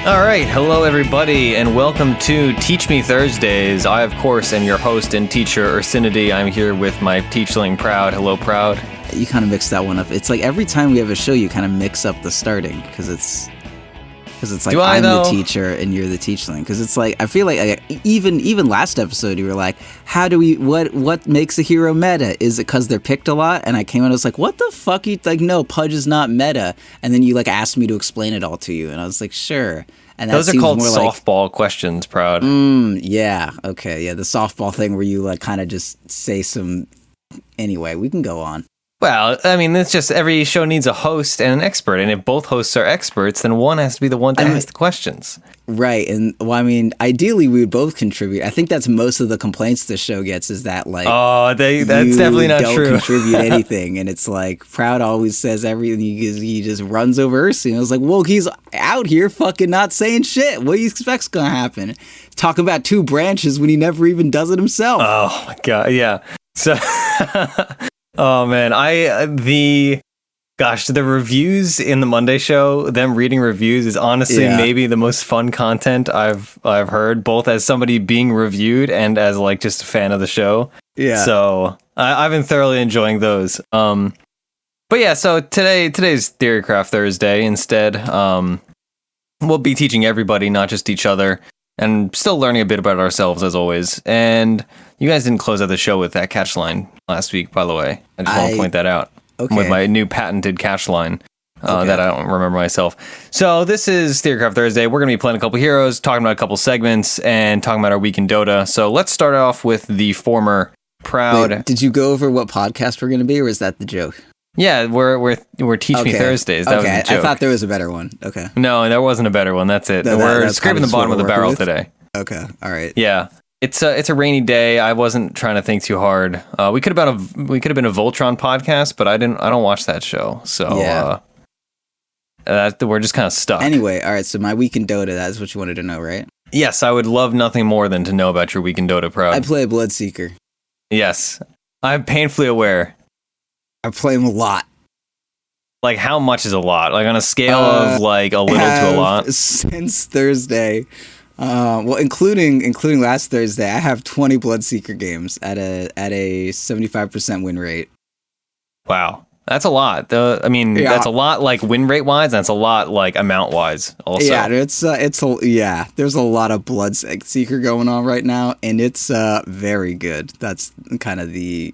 All right, hello everybody, and welcome to Teach Me Thursdays. I, of course, am your host and teacher, Ursinity. I'm here with my teachling, Proud. Hello, Proud. You kind of mixed that one up. It's like every time we have a show, you kind of mix up the starting, because it's like I'm the teacher and you're the teachling. Because it's like, I feel like even last episode, you were like, what makes a hero meta? Is it because they're picked a lot? And I came out, I was like, what the fuck? You like, no, Pudge is not meta. And then you like asked me to explain it all to you, and I was like, sure. And those are called softball questions, Proud. Yeah. Okay. Yeah. The softball thing where you like kind of just say some. Anyway, we can go on. Well, I mean, it's just every show needs a host and an expert, and if both hosts are experts, then one has to be the one to ask the questions. Right, and well, I mean, ideally we would both contribute. I think that's most of the complaints this show gets is that like, that's definitely not true. You don't contribute anything, and it's like Proud always says everything. He just runs over Ursi, and I was like, well, he's out here fucking not saying shit. What do you expect's gonna happen? Talking about two branches when he never even does it himself. Oh my god, yeah. So. Oh man, the reviews in the Monday show, them reading reviews is honestly maybe the most fun content I've heard, both as somebody being reviewed and as like just a fan of the show. Yeah. So I've been thoroughly enjoying those. But yeah, so today's Theorycraft Thursday. Instead, we'll be teaching everybody, not just each other, and still learning a bit about ourselves as always. And you guys didn't close out the show with that catch line last week, by the way. I just want to point that out. Okay. With my new patented catch line that I don't remember myself. So this is Theorycraft Thursday. We're going to be playing a couple heroes, talking about a couple segments, and talking about our week in Dota. So let's start off with the former Proud. Wait, did you go over what podcast we're going to be, or is that the joke? Yeah, we're Teach Me Thursdays. That was the joke. I thought there was a better one. Okay. No, there wasn't a better one. That's it. We're scraping the bottom of the barrel today. Okay. All right. Yeah. It's a rainy day. I wasn't trying to think too hard. We could have been a Voltron podcast, but I don't watch that show. So we're just kind of stuck. Anyway, all right. So my week in Dota, that's what you wanted to know, right? Yes, I would love nothing more than to know about your week in Dota, Proud. I play Bloodseeker. Yes, I'm painfully aware. I play him a lot. Like, how much is a lot? Like, on a scale of, like, a little to a lot? Since Thursday, including last Thursday, I have 20 Bloodseeker games at a 75% win rate. Wow. That's a lot. That's a lot, like, win rate-wise, and that's a lot, like, amount-wise, also. Yeah, there's a lot of Bloodseeker going on right now, and it's very good. That's kind of the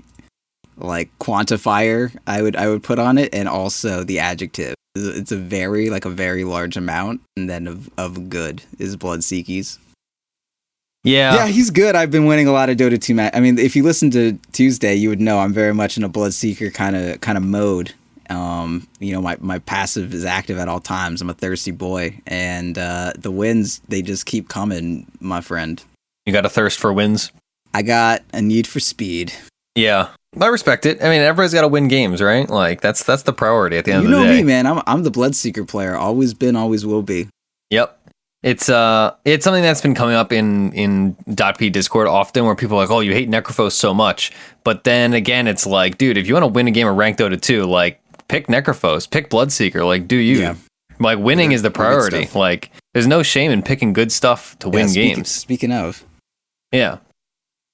like quantifier I would put on it, and also the adjective. It's a very large amount, and then of good is Bloodseekies. Yeah, he's good. I've been winning a lot of Dota 2 match. I mean, if you listen to Tuesday, you would know I'm very much in a Bloodseeker kind of mode. My passive is active at all times. I'm a thirsty boy, and the wins, they just keep coming, my friend. You got a thirst for wins? I got a need for speed. Yeah. I respect it. I mean, everybody's got to win games, right? Like that's the priority at the end of the day. You know me, man. I'm the Bloodseeker player. Always been, always will be. Yep. It's something that's been coming up in .p Discord often, where people are like, "Oh, you hate Necrophos so much," but then again, it's like, dude, if you want to win a game of ranked Dota 2, like pick Necrophos, pick Bloodseeker, like do you? Yeah. Like winning is the priority. Like there's no shame in picking good stuff to win games. Speaking of, yeah.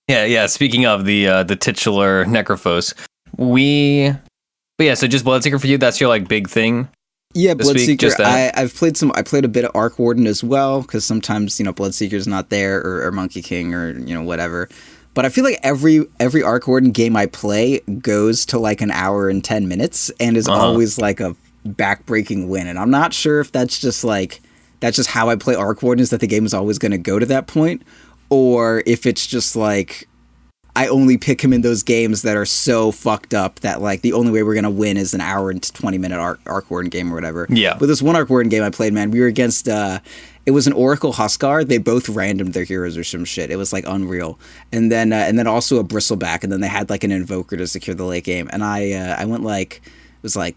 Yeah. Speaking of the titular Necrophos, so just Bloodseeker for you. That's your like big thing. Yeah, Bloodseeker. I played a bit of Arc Warden as well, because sometimes Bloodseeker's not there, or Monkey King, or whatever. But I feel like every Arc Warden game I play goes to like an hour and 10 minutes, and is always like a backbreaking win. And I'm not sure if that's just how I play Arc Warden, is that the game is always going to go to that point. Or if it's just like I only pick him in those games that are so fucked up that like the only way we're gonna win is an hour and 20-minute Arc Warden game or whatever. Yeah. But this one Arc Warden game I played, man, we were against it was an Oracle Huskar. They both randomed their heroes or some shit. It was like unreal. And then also a Bristleback, and then they had like an Invoker to secure the late game. And I went like, it was like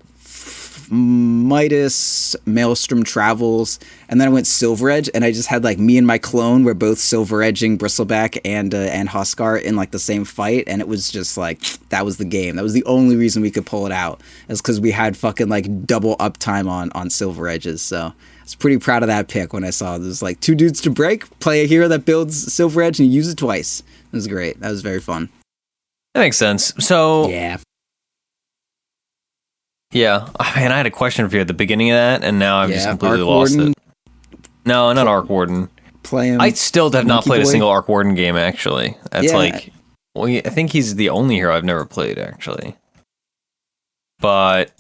Midas, Maelstrom Travels, and then I went Silver Edge, and I just had like me and my clone were both Silver Edging Bristleback and Huskar in like the same fight, and it was just like, that was the game. That was the only reason we could pull it out, is because we had fucking like double uptime on Silver Edges. So was pretty proud of that pick when I saw it. There's like 2 dudes to break, play a hero that builds Silver Edge and use it twice. It was great. That was very fun. That makes sense. So yeah. Man, I had a question for you at the beginning of that, and now I've just completely lost it. No, not Arc Warden. Play him. I still have not played a single Arc Warden game, actually. That's I think he's the only hero I've never played, actually. But,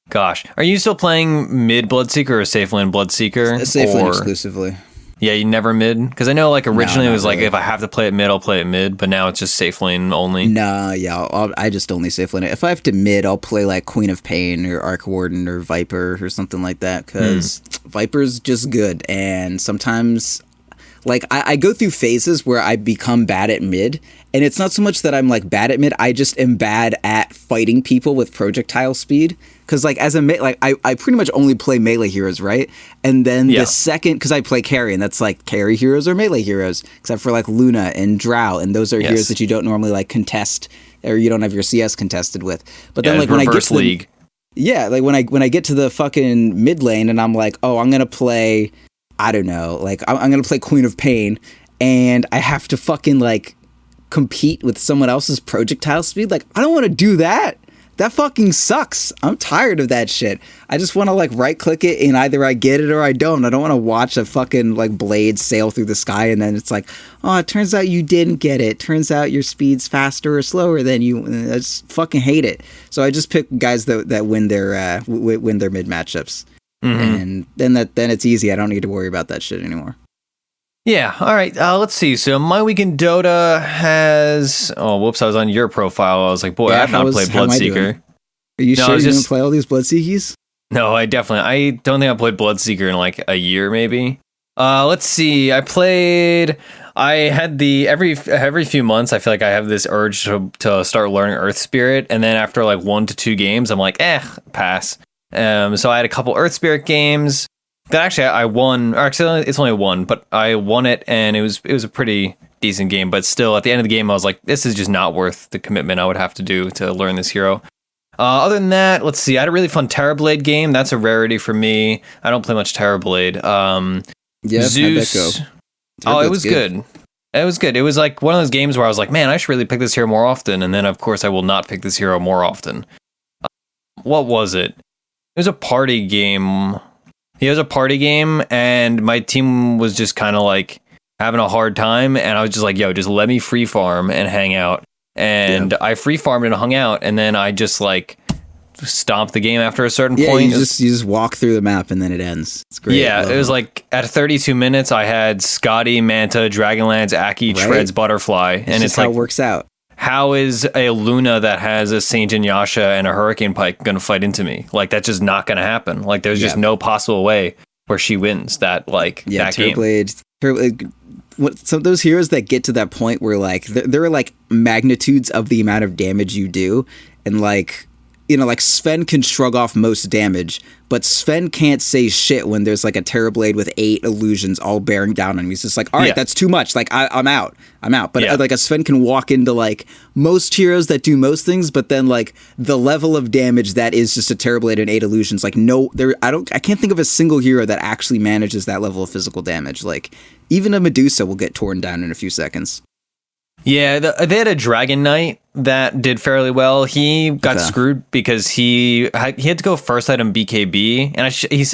gosh. Are you still playing mid Bloodseeker or safe lane Bloodseeker? Safe lane exclusively. Yeah, you never mid? Because I know like originally it was really. Like if I have to play it mid, I'll play it mid, but now it's just safe lane only. Nah, yeah, I just only safe lane it. If I have to mid, I'll play like Queen of Pain or Arc Warden or Viper or something like that, because Viper's just good. And sometimes, like, I go through phases where I become bad at mid, and it's not so much that I'm like bad at mid, I just am bad at fighting people with projectile speed. Because like as a like I pretty much only play melee heroes, right? And then the second, because I play carry, and that's like carry heroes or melee heroes, except for like Luna and Drow, and those are heroes that you don't normally like contest, or you don't have your CS contested with. But then like when I get to league. Like when I get to the fucking mid lane, and I'm like, oh, I'm gonna play, I don't know, like I'm gonna play Queen of Pain, and I have to fucking like compete with someone else's projectile speed. Like I don't want to do that. That fucking sucks. I'm tired of that shit. I just want to like right click it and either I get it or I don't. I don't want to watch a fucking like blade sail through the sky and then it's like, oh, it turns out you didn't get it. Turns out your speed's faster or slower than you. I just fucking hate it. So I just pick guys that win their mid matchups, and then it's easy. I don't need to worry about that shit anymore. Yeah, all right, let's see. So My Week in Dota has... Oh, whoops, I was on your profile. I was like, boy, I've not played Bloodseeker. Are you sure you didn't play all these Bloodseekies? No, I don't think I played Bloodseeker in like a year, maybe. Let's see, I had the... Every few months, I feel like I have this urge to start learning Earth Spirit, and then after like 1 to 2 games, I'm like, pass. So I had a couple Earth Spirit games... That actually I won, or actually it's only one, but I won it and it was a pretty decent game, but still at the end of the game I was like, this is just not worth the commitment I would have to do to learn this hero. Other than that, let's see, I had a really fun Terrorblade game. That's a rarity for me. I don't play much Terrorblade. Zeus. It was good. It was good. It was like one of those games where I was like, man, I should really pick this hero more often, and then of course I will not pick this hero more often. What was it? It was a party game. It was a party game, and my team was just kind of like having a hard time, and I was just like, yo, just let me free farm and hang out. And I free farmed and hung out, and then I just like stomped the game after a certain point. You just walk through the map and then it ends. It's great. Yeah, it was like at 32 minutes, I had Scotty, Manta, Dragonlance, Aki, Treads, Butterfly, and it's like how it works out. How is a Luna that has a Saint and Yasha and a Hurricane Pike going to fight into me? Like, that's just not going to happen. Like, there's just no possible way where she wins that, like, that game. Terrorblade, some of those heroes that get to that point where, like, there are, like, magnitudes of the amount of damage you do. And, like, you know, like, Sven can shrug off most damage, but Sven can't say shit when there's, like, a Terrorblade with 8 illusions all bearing down on him. He's just like, all right, that's too much. Like, I'm out. But, like, a Sven can walk into, like, most heroes that do most things, but then, like, the level of damage that is just a Terrorblade and 8 illusions, like, I can't think of a single hero that actually manages that level of physical damage. Like, even a Medusa will get torn down in a few seconds. Yeah, they had a Dragon Knight that did fairly well. He got screwed because he had to go first item BKB, and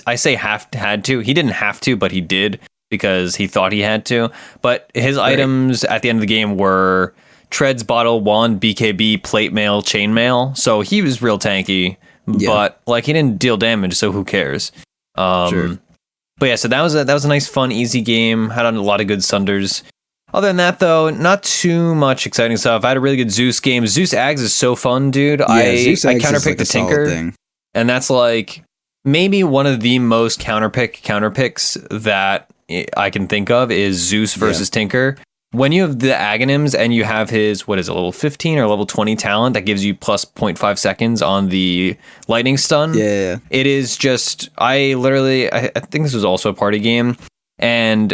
I say had to. He didn't have to, but he did because he thought he had to. But his items at the end of the game were Treads, Bottle, Wand, BKB, Plate Mail, Chainmail. So he was real tanky, but like he didn't deal damage, so who cares? But yeah, so that was a nice, fun, easy game. Had a lot of good Sunders. Other than that, though, not too much exciting stuff. I had a really good Zeus game. Zeus Ags is so fun, dude. I counterpicked the Tinker, and that's like maybe one of the most counterpicks that I can think of is Zeus versus Tinker. When you have the Aghanims and you have his, level 15 or level 20 talent that gives you plus 0.5 seconds on the lightning stun. Yeah. It is just, I think this was also a party game, and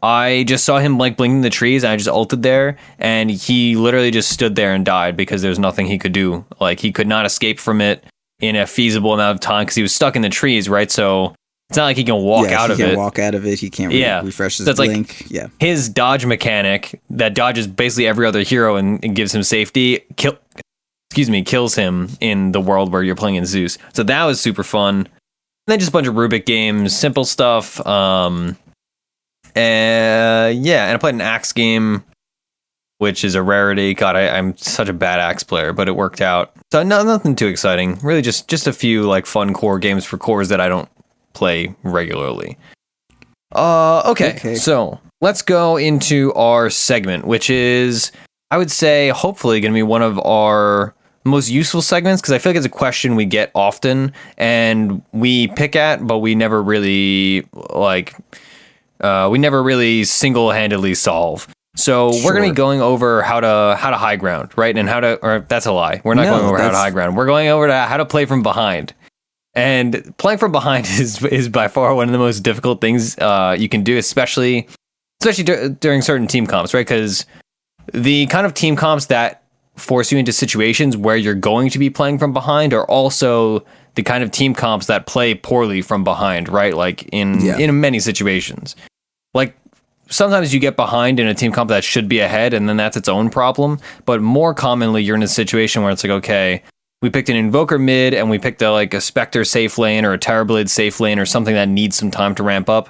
I just saw him like blinking the trees, and I just ulted there, and he literally just stood there and died because there's nothing he could do. Like, he could not escape from it in a feasible amount of time because he was stuck in the trees, right? So It's not like he can walk out of it. He can't walk out of it. He can't refresh his blink. Like his dodge mechanic that dodges basically every other hero and gives him safety. Kills him in the world where you're playing in Zeus. So that was super fun. And then just a bunch of Rubik games, simple stuff. And I played an axe game, which is a rarity. God, I'm such a bad axe player, but it worked out. So nothing too exciting. Really just a few like fun core games for cores that I don't play regularly. Okay. So let's go into our segment, which is, I would say, hopefully going to be one of our most useful segments, because I feel like it's a question we get often and we pick at, but we never really single-handedly solve. So we're going to be going over how to high ground, right? And that's a lie. We're not going over how to high ground. We're going over to how to play from behind. And playing from behind is by far one of the most difficult things you can do, especially during certain team comps, right? Because the kind of team comps that force you into situations where you're going to be playing from behind are also the kind of team comps that play poorly from behind, right? Like in many situations. Like sometimes you get behind in a team comp that should be ahead, and then that's its own problem. But more commonly, you're in a situation where it's like, okay, we picked an Invoker mid, and we picked a Spectre safe lane or a Terrorblade safe lane or something that needs some time to ramp up.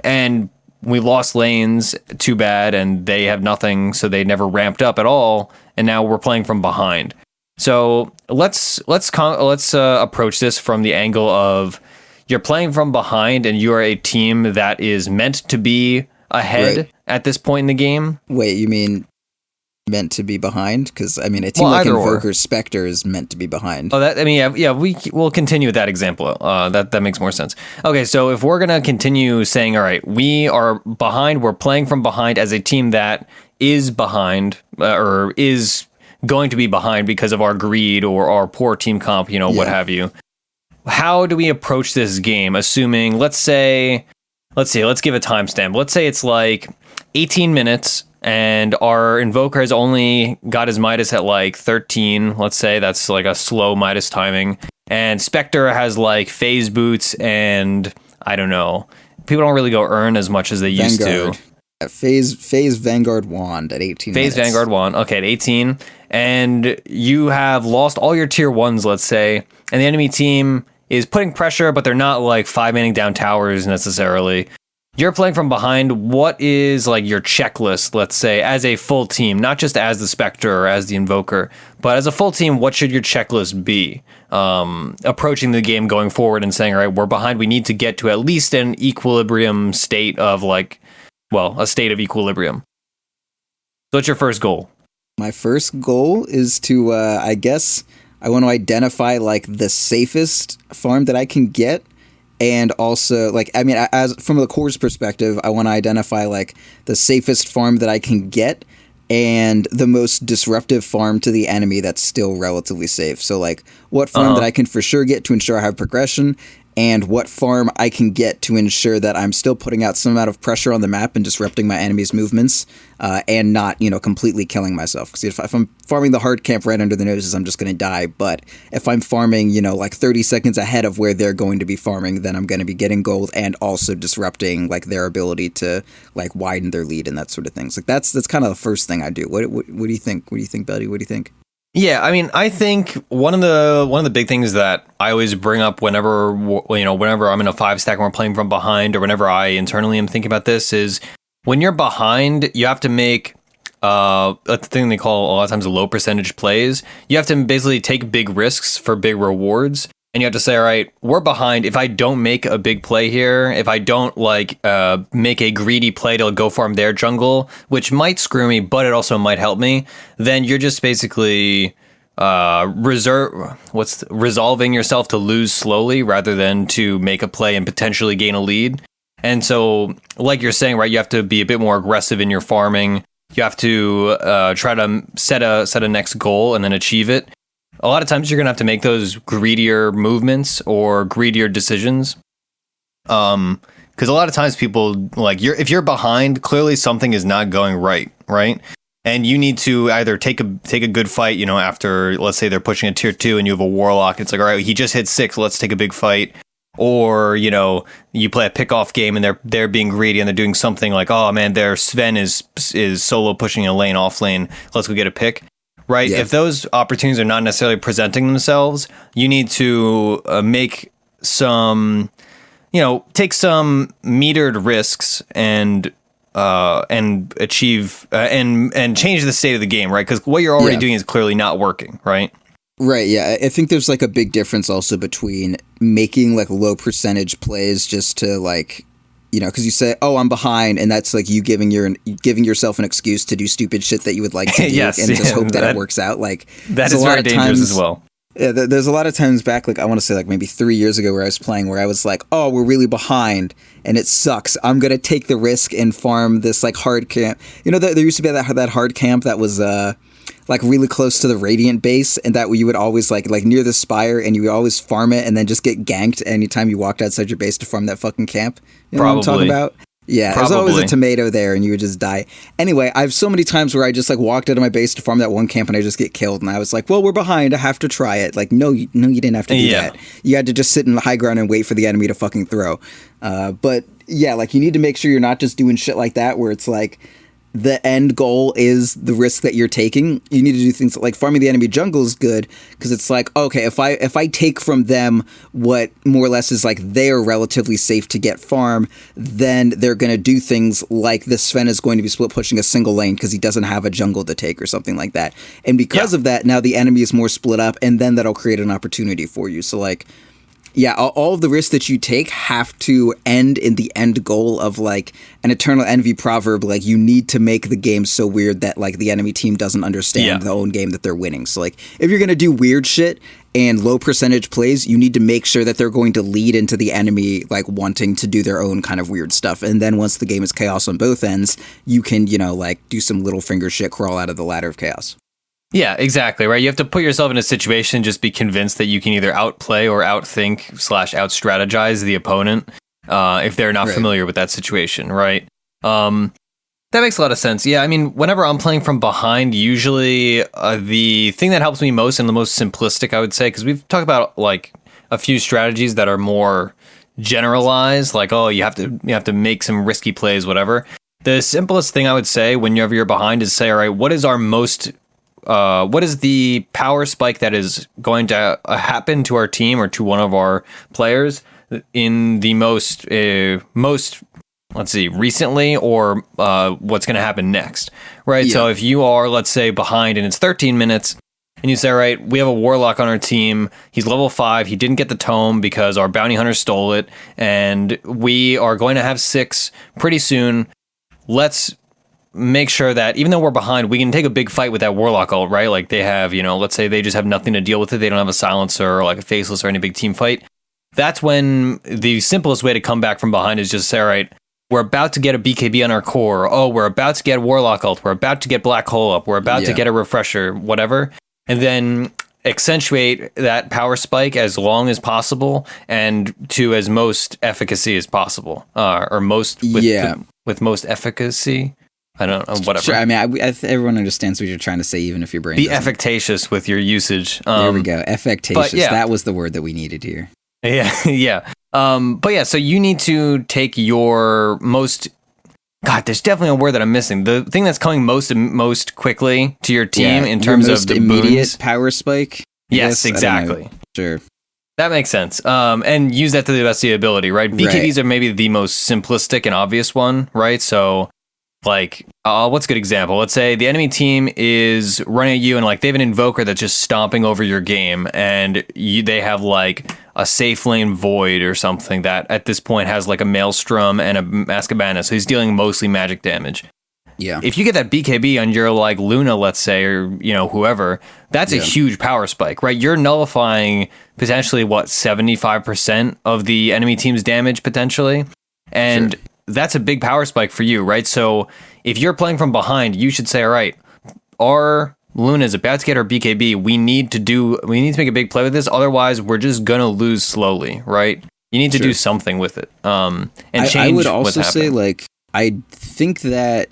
And we lost lanes, too bad, and they have nothing, so they never ramped up at all, and now we're playing from behind. So let's approach this from the angle of you're playing from behind, and you are a team that is meant to be ahead at this point in the game. Wait, you mean meant to be behind? Because a team like Invoker Spectre is meant to be behind. We'll continue with that example. That makes more sense. Okay, so if we're gonna continue saying, all right, we are behind, we're playing from behind as a team that is behind or is going to be behind because of our greed or our poor team comp, what have you. How do we approach this game? Assuming, let's give a timestamp. Let's say it's like 18 minutes. And our Invoker has only got his Midas at like 13. Let's say that's like a slow Midas timing. And Spectre has like phase boots and I don't know. People don't really go earn as much as they used to. Phase Vanguard Wand at 18 Phase minutes. Vanguard Wand, okay, at 18. And you have lost all your tier 1s, let's say. And the enemy team is putting pressure, but they're not like 5-manning down towers necessarily. You're playing from behind. What is like your checklist, let's say, as a full team, not just as the Spectre or as the Invoker, but as a full team, what should your checklist be? Approaching the game going forward and saying, all right, we're behind. We need to get to at least an equilibrium state of a state of equilibrium. So what's your first goal? My first goal is to, I want to identify like the safest farm that I can get. And also, as from the core's perspective, I want to identify like the safest farm that I can get and the most disruptive farm to the enemy that's still relatively safe. So like what farm that I can for sure get to ensure I have progression, and what farm I can get to ensure that I'm still putting out some amount of pressure on the map and disrupting my enemy's movements, and not, completely killing myself. Because if I'm farming the hard camp right under the noses, I'm just going to die. But if I'm farming, like 30 seconds ahead of where they're going to be farming, then I'm going to be getting gold and also disrupting like their ability to like widen their lead and that sort of things. Like that's kind of the first thing I do. What do you think? What do you think, Buddy? What do you think? Yeah, I think one of the big things that I always bring up whenever I'm in a 5-stack and we're playing from behind, or whenever I internally am thinking about this, is when you're behind, you have to make a thing they call a lot of times low percentage plays. You have to basically take big risks for big rewards. And you have to say, all right, we're behind. If I don't make a big play here, if I don't make a greedy play to go farm their jungle, which might screw me, but it also might help me, then you're just basically resolving yourself to lose slowly rather than to make a play and potentially gain a lead. And so, like you're saying, right, you have to be a bit more aggressive in your farming. You have to try to set a next goal and then achieve it. A lot of times you're going to have to make those greedier movements or greedier decisions. Because a lot of times people, if you're behind, clearly something is not going right? And you need to either take a good fight, after, let's say they're pushing a tier 2 and you have a Warlock. It's like, all right, he just hit 6, let's take a big fight. or you play a pickoff game and they're being greedy and they're doing something like, oh man, their Sven is solo pushing a lane off lane, let's go get a pick. Right? Yeah. If those opportunities are not necessarily presenting themselves, you need to make some, take some metered risks and achieve and change the state of the game, right? Because what you're already doing is clearly not working, right? Right, yeah. I think there's like a big difference also between making like low percentage plays just to like, because you say, "Oh, I'm behind," and that's like you giving yourself an excuse to do stupid shit that you would like to do, and just hope that it works out. Like that is very dangerous as well. Yeah, there's a lot of times back, like I want to say, like maybe 3 years ago, where I was playing, where I was like, "Oh, we're really behind, and it sucks. I'm gonna take the risk and farm this like hard camp." There used to be that hard camp that was like really close to the Radiant base, and that you would always like near the Spire, and you would always farm it and then just get ganked anytime you walked outside your base to farm that fucking camp. You know what I'm talking about? Yeah, there's always a tomato there and you would just die. Anyway, I've so many times where I just like walked out of my base to farm that one camp and I just get killed, and I was like, well, we're behind, I have to try it. Like, no, you didn't have to do that. You had to just sit in the high ground and wait for the enemy to fucking throw. But yeah, like you need to make sure you're not just doing shit like that where it's like the end goal is the risk that you're taking. You need to do things like farming the enemy jungle is good because it's like, okay, if I take from them what more or less is like they're relatively safe to get farm, then they're going to do things like the Sven is going to be split pushing a single lane because he doesn't have a jungle to take or something like that. And because of that, now the enemy is more split up, and then that'll create an opportunity for you. So like, yeah, all of the risks that you take have to end in the end goal of like an eternal envy proverb. Like you need to make the game so weird that like the enemy team doesn't understand the own game that they're winning. So like if you're going to do weird shit and low percentage plays, you need to make sure that they're going to lead into the enemy like wanting to do their own kind of weird stuff. And then once the game is chaos on both ends, you can, like do some little finger shit, crawl out of the ladder of chaos. Yeah, exactly, right? You have to put yourself in a situation, just be convinced that you can either outplay or outthink / out-strategize the opponent if they're not familiar with that situation, right? That makes a lot of sense. Yeah, I mean, whenever I'm playing from behind, usually the thing that helps me most and the most simplistic, I would say, because we've talked about like a few strategies that are more generalized, like, oh, you have to make some risky plays, whatever. The simplest thing I would say whenever you're behind is say, all right, what is the power spike that is going to happen to our team or to one of our players in the most recently, or what's going to happen next, right? So if you are, let's say, behind and it's 13 minutes and you say, all right, we have a warlock on our team, he's level 5, he didn't get the tome because our bounty hunter stole it, and we are going to have 6 pretty soon. Let's make sure that even though we're behind, we can take a big fight with that warlock ult, right? Like they have, let's say they just have nothing to deal with it. They don't have a silencer or like a faceless or any big team fight. That's when the simplest way to come back from behind is just say, all right, we're about to get a BKB on our core. Oh, we're about to get warlock ult. We're about to get black hole up. We're about to get a refresher, whatever. And then accentuate that power spike as long as possible and to as most efficacy as possible, or most with most efficacy. I don't know, whatever. Sure, I mean, everyone understands what you're trying to say, even if your brain be efficacious with your usage. There we go, effectatious. That was the word that we needed here. Yeah. But yeah, so you need to take your most... God, there's definitely a word that I'm missing. The thing that's coming most quickly to your team in terms of the immediate boons. Power spike. Yes, exactly. Sure. That makes sense. And use that to the best of your ability, right? BKBs are maybe the most simplistic and obvious one, right? So... like, what's a good example? Let's say the enemy team is running at you and like they have an invoker that's just stomping over your game, and they have like a safe lane void or something that at this point has like a maelstrom and a mask of madness, so he's dealing mostly magic damage. Yeah. If you get that BKB on your like Luna, let's say, or whoever, that's a huge power spike, right? You're nullifying potentially 75% of the enemy team's damage potentially, and that's a big power spike for you, right? So if you're playing from behind, you should say, all right, our Luna is about to get her BKB. We need to make a big play with this. Otherwise, we're just going to lose slowly, right? You need to do something with it. And change. I would also say, like, I think that,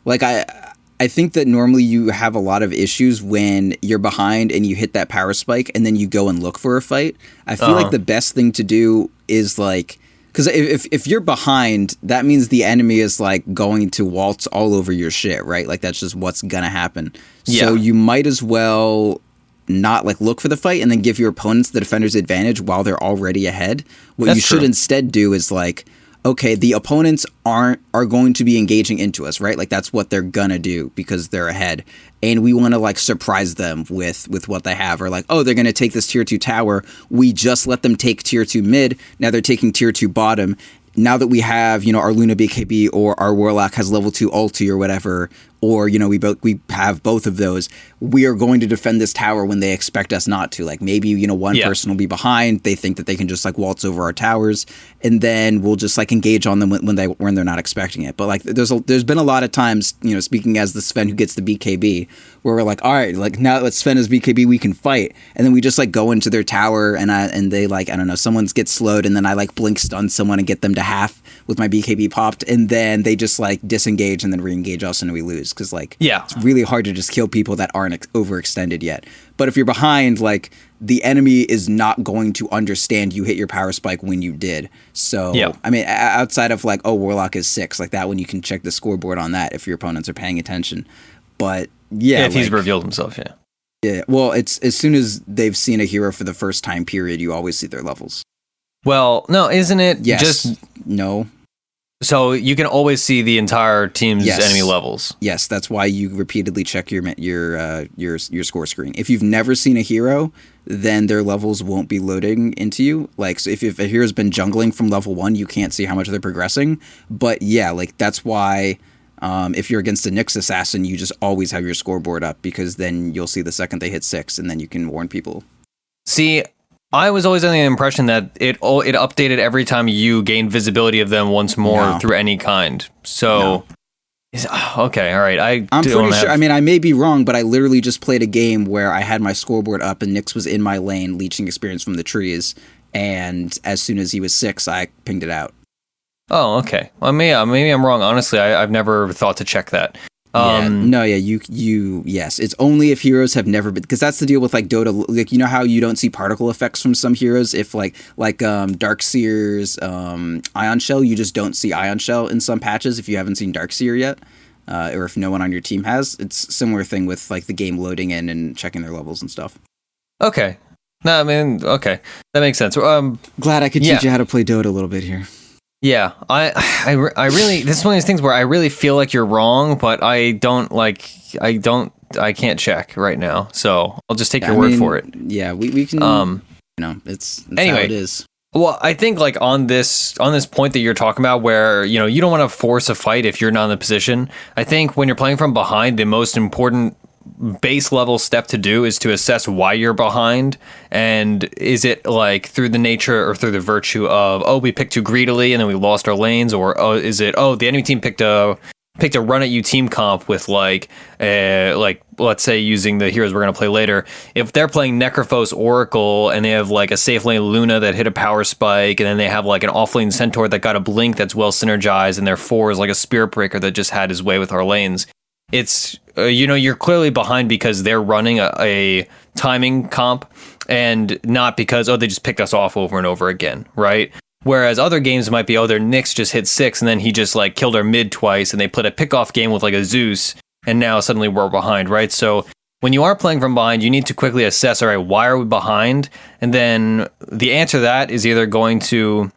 like, I I think that normally you have a lot of issues when you're behind and you hit that power spike and then you go and look for a fight. I feel like the best thing to do is like, because if you're behind, that means the enemy is like going to waltz all over your shit, right? Like that's just what's gonna happen. Yeah. So you might as well not like look for the fight and then give your opponents the defender's advantage while they're already ahead. What you should instead do is like, okay, the opponents are going to be engaging into us, right? Like that's what they're gonna do because they're ahead. And we want to like surprise them with what they have, or like, oh, they're gonna take this tier 2 tower. We just let them take tier 2 mid. Now they're taking tier 2 bottom. Now that we have, our Luna BKB or our Warlock has level 2 ulti or whatever, or, we have both of those, we are going to defend this tower when they expect us not to. Like maybe, one person will be behind. They think that they can just like waltz over our towers, and then we'll just like engage on them when they're not expecting it. But like there's been a lot of times, speaking as the Sven who gets the BKB, where we're like, all right, like now that Sven is BKB, we can fight. And then we just like go into their tower and they like, I don't know, someone gets slowed, and then I like blink stun someone and get them to half with my BKB popped, and then they just like disengage and then re-engage us and we lose. Because like, it's really hard to just kill people that aren't overextended yet. But if you're behind, like the enemy is not going to understand you hit your power spike when you did. So, I mean, outside of like, oh, Warlock is 6, like that one, you can check the scoreboard on that if your opponents are paying attention. But if he's revealed himself, Yeah, well, it's as soon as they've seen a hero for the first time period, you always see their levels. Well, no, isn't it just... No. So you can always see the entire team's enemy levels. Yes, that's why you repeatedly check your score screen. If you've never seen a hero, then their levels won't be loading into you. Like, so if a hero's been jungling from level 1, you can't see how much they're progressing. But yeah, like that's why if you're against a Nyx assassin, you just always have your scoreboard up, because then you'll see the second they hit 6, and then you can warn people. See, I was always under the impression that it updated every time you gain visibility of them once more through any kind. So, okay, all right. I'm pretty sure. I mean, I may be wrong, but I literally just played a game where I had my scoreboard up and Nyx was in my lane leeching experience from the trees. And as soon as he was 6, I pinged it out. Oh, okay. Well, maybe I'm wrong. Honestly, I've never thought to check that. Yes, it's only if heroes have never been, because that's the deal with like Dota. Like, you know how you don't see particle effects from some heroes, if like Darkseer's Ion Shell, you just don't see Ion Shell in some patches if you haven't seen Darkseer yet, or if no one on your team has. It's a similar thing with like the game loading in and checking their levels and stuff. Okay, no, I mean, okay, that makes sense. Glad I could teach you how to play Dota a little bit here. Yeah, I really, this is one of these things where I really feel like you're wrong, but I can't check right now, so I'll just take your word for it. Yeah, we can, it's anyway, how it is. Well, I think like on this point that you're talking about, where, you don't want to force a fight if you're not in the position. I think when you're playing from behind, the most important base level step to do is to assess why you're behind, and is it like through the nature or through the virtue of, oh, we picked too greedily and then we lost our lanes, or is it, oh, the enemy team picked a run at you team comp with like let's say using the heroes we're going to play later, if they're playing Necrophos Oracle and they have like a safe lane Luna that hit a power spike, and then they have like an off lane Centaur that got a blink that's well synergized, and their 4 is like a Spirit Breaker that just had his way with our lanes, it's you're clearly behind because they're running a timing comp, and not because, oh, they just picked us off over and over again, right? Whereas other games might be, oh, their Nyx just hit 6 and then he just like killed our mid twice, and they played a pickoff game with like a Zeus, and now suddenly we're behind, right? So when you are playing from behind, you need to quickly assess, all right, why are we behind? And then the answer to that is either going to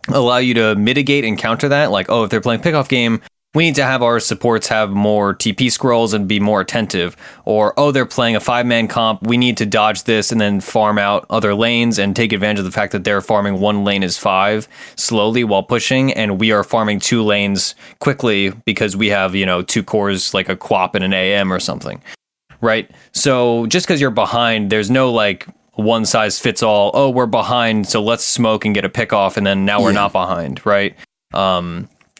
allow you to mitigate and counter that, like, oh, if they're playing pickoff game, we need to have our supports have more TP scrolls and be more attentive. Or, oh, they're playing a 5-man comp, we need to dodge this and then farm out other lanes and take advantage of the fact that they're farming 1 lane as 5 slowly while pushing, and we are farming 2 lanes quickly because we have, 2 cores like a Quap and an AM or something, right? So just because you're behind, there's no like one size fits all, oh, we're behind, so let's smoke and get a pick off, and then now we're not behind, right?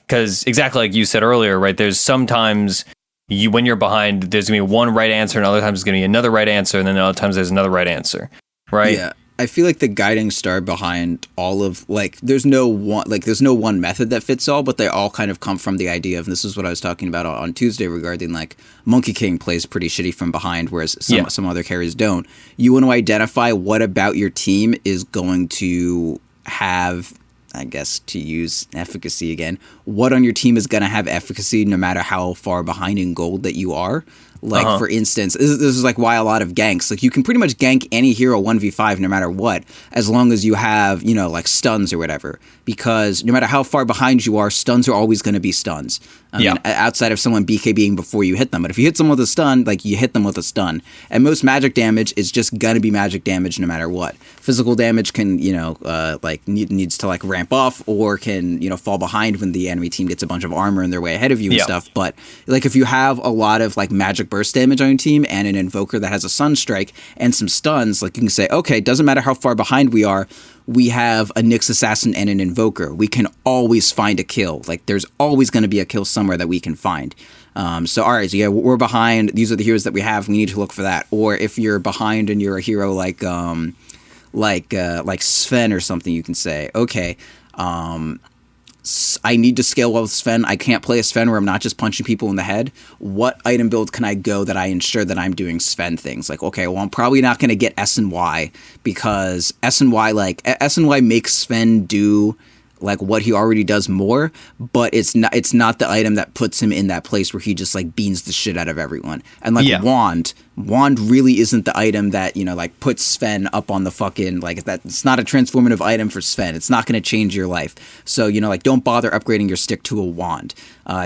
Because exactly like you said earlier, right, there's sometimes when you're behind, there's going to be one right answer, and other times there's going to be another right answer, and then other times there's another right answer, right? Yeah. I feel like the guiding star behind all of, like, there's no one method that fits all, but they all kind of come from the idea of, and this is what I was talking about on Tuesday regarding, like, Monkey King plays pretty shitty from behind, whereas some other carries don't. You want to identify what about your team is going to have, I guess, to use efficacy again, what on your team is going to have efficacy no matter how far behind in gold that you are. Like, for instance, this is like why a lot of ganks, like, you can pretty much gank any hero 1v5 no matter what, as long as you have, you know, like, stuns or whatever. Because no matter how far behind you are, stuns are always going to be stuns. I mean, outside of someone BKBing before you hit them. But if you hit someone with a stun, like, you hit them with a stun. And most magic damage is just going to be magic damage no matter what. Physical damage can, you know, needs to, like, ramp off or can, you know, fall behind when the enemy team gets a bunch of armor and they're way ahead of you and stuff. But, like, if you have a lot of, like, magic burst damage on your team and an invoker that has a sunstrike and some stuns, like, you can say, okay, doesn't matter how far behind we are, we have a Nyx Assassin and an Invoker. We can always find a kill. Like, there's always going to be a kill somewhere that we can find. So, all right, so yeah, we're behind. These are the heroes that we have. We need to look for that. Or if you're behind and you're a hero like Sven or something, you can say, okay, I need to scale well with Sven. I can't play a Sven where I'm not just punching people in the head. What item build can I go that I ensure that I'm doing Sven things? Like, okay, well, I'm probably not going to get S and Y because S and Y makes Sven do like what he already does more, but it's not the item that puts him in that place where he just like beans the shit out of everyone. And like Wand really isn't the item that, you know, like puts Sven up on the fucking, like, that. It's not a transformative item for Sven. It's not going to change your life. So, you know, like, don't bother upgrading your stick to a wand.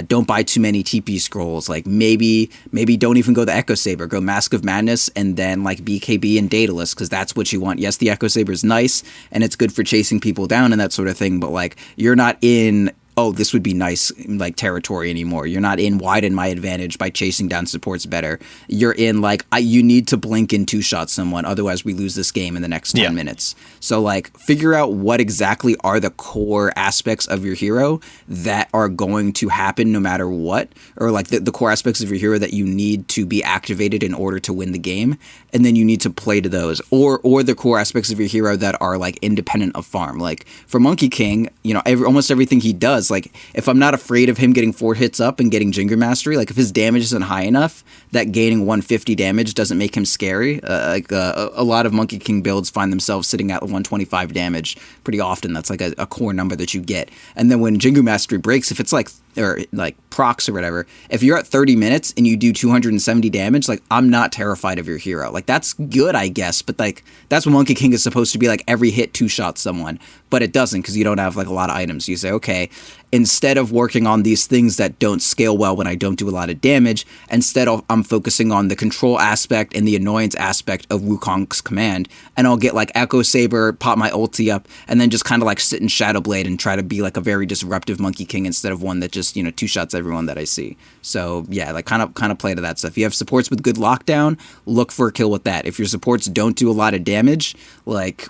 Don't buy too many TP scrolls. Like, maybe don't even go the Echo Saber. Go Mask of Madness and then like BKB and Daedalus, because that's what you want. Yes, the Echo Saber is nice and it's good for chasing people down and that sort of thing, but like, you're not in, oh, this would be nice, like, territory anymore. You're not in widen my advantage by chasing down supports better. You're in, like, you need to blink and two-shot someone, otherwise we lose this game in the next 10 minutes. So, like, figure out what exactly are the core aspects of your hero that are going to happen no matter what, or, like, the core aspects of your hero that you need to be activated in order to win the game, and then you need to play to those. Or the core aspects of your hero that are, like, independent of farm. Like, for Monkey King, you know, almost everything he does, like, if I'm not afraid of him getting 4 hits up and getting Jinger Mastery, like, if his damage isn't high enough, that gaining 150 damage doesn't make him scary. A lot of Monkey King builds find themselves sitting at 125 damage pretty often. That's like a core number that you get. And then when Jinger Mastery breaks, if it's like, or like procs or whatever, if you're at 30 minutes and you do 270 damage, like, I'm not terrified of your hero. Like, that's good, I guess, but like, that's what Monkey King is supposed to be, like, every hit two-shot someone, but it doesn't because you don't have like a lot of items. You say, okay, instead of working on these things that don't scale well when I don't do a lot of damage, instead of I'm focusing on the control aspect and the annoyance aspect of Wukong's command, and I'll get like Echo Saber, pop my ulti up, and then just kind of like sit in Shadow Blade and try to be like a very disruptive Monkey King instead of one that just, you know, two-shots everyone that I see. So yeah, like kind of play to that stuff. If you have supports with good lockdown, look for a kill with that. If your supports don't do a lot of damage, like,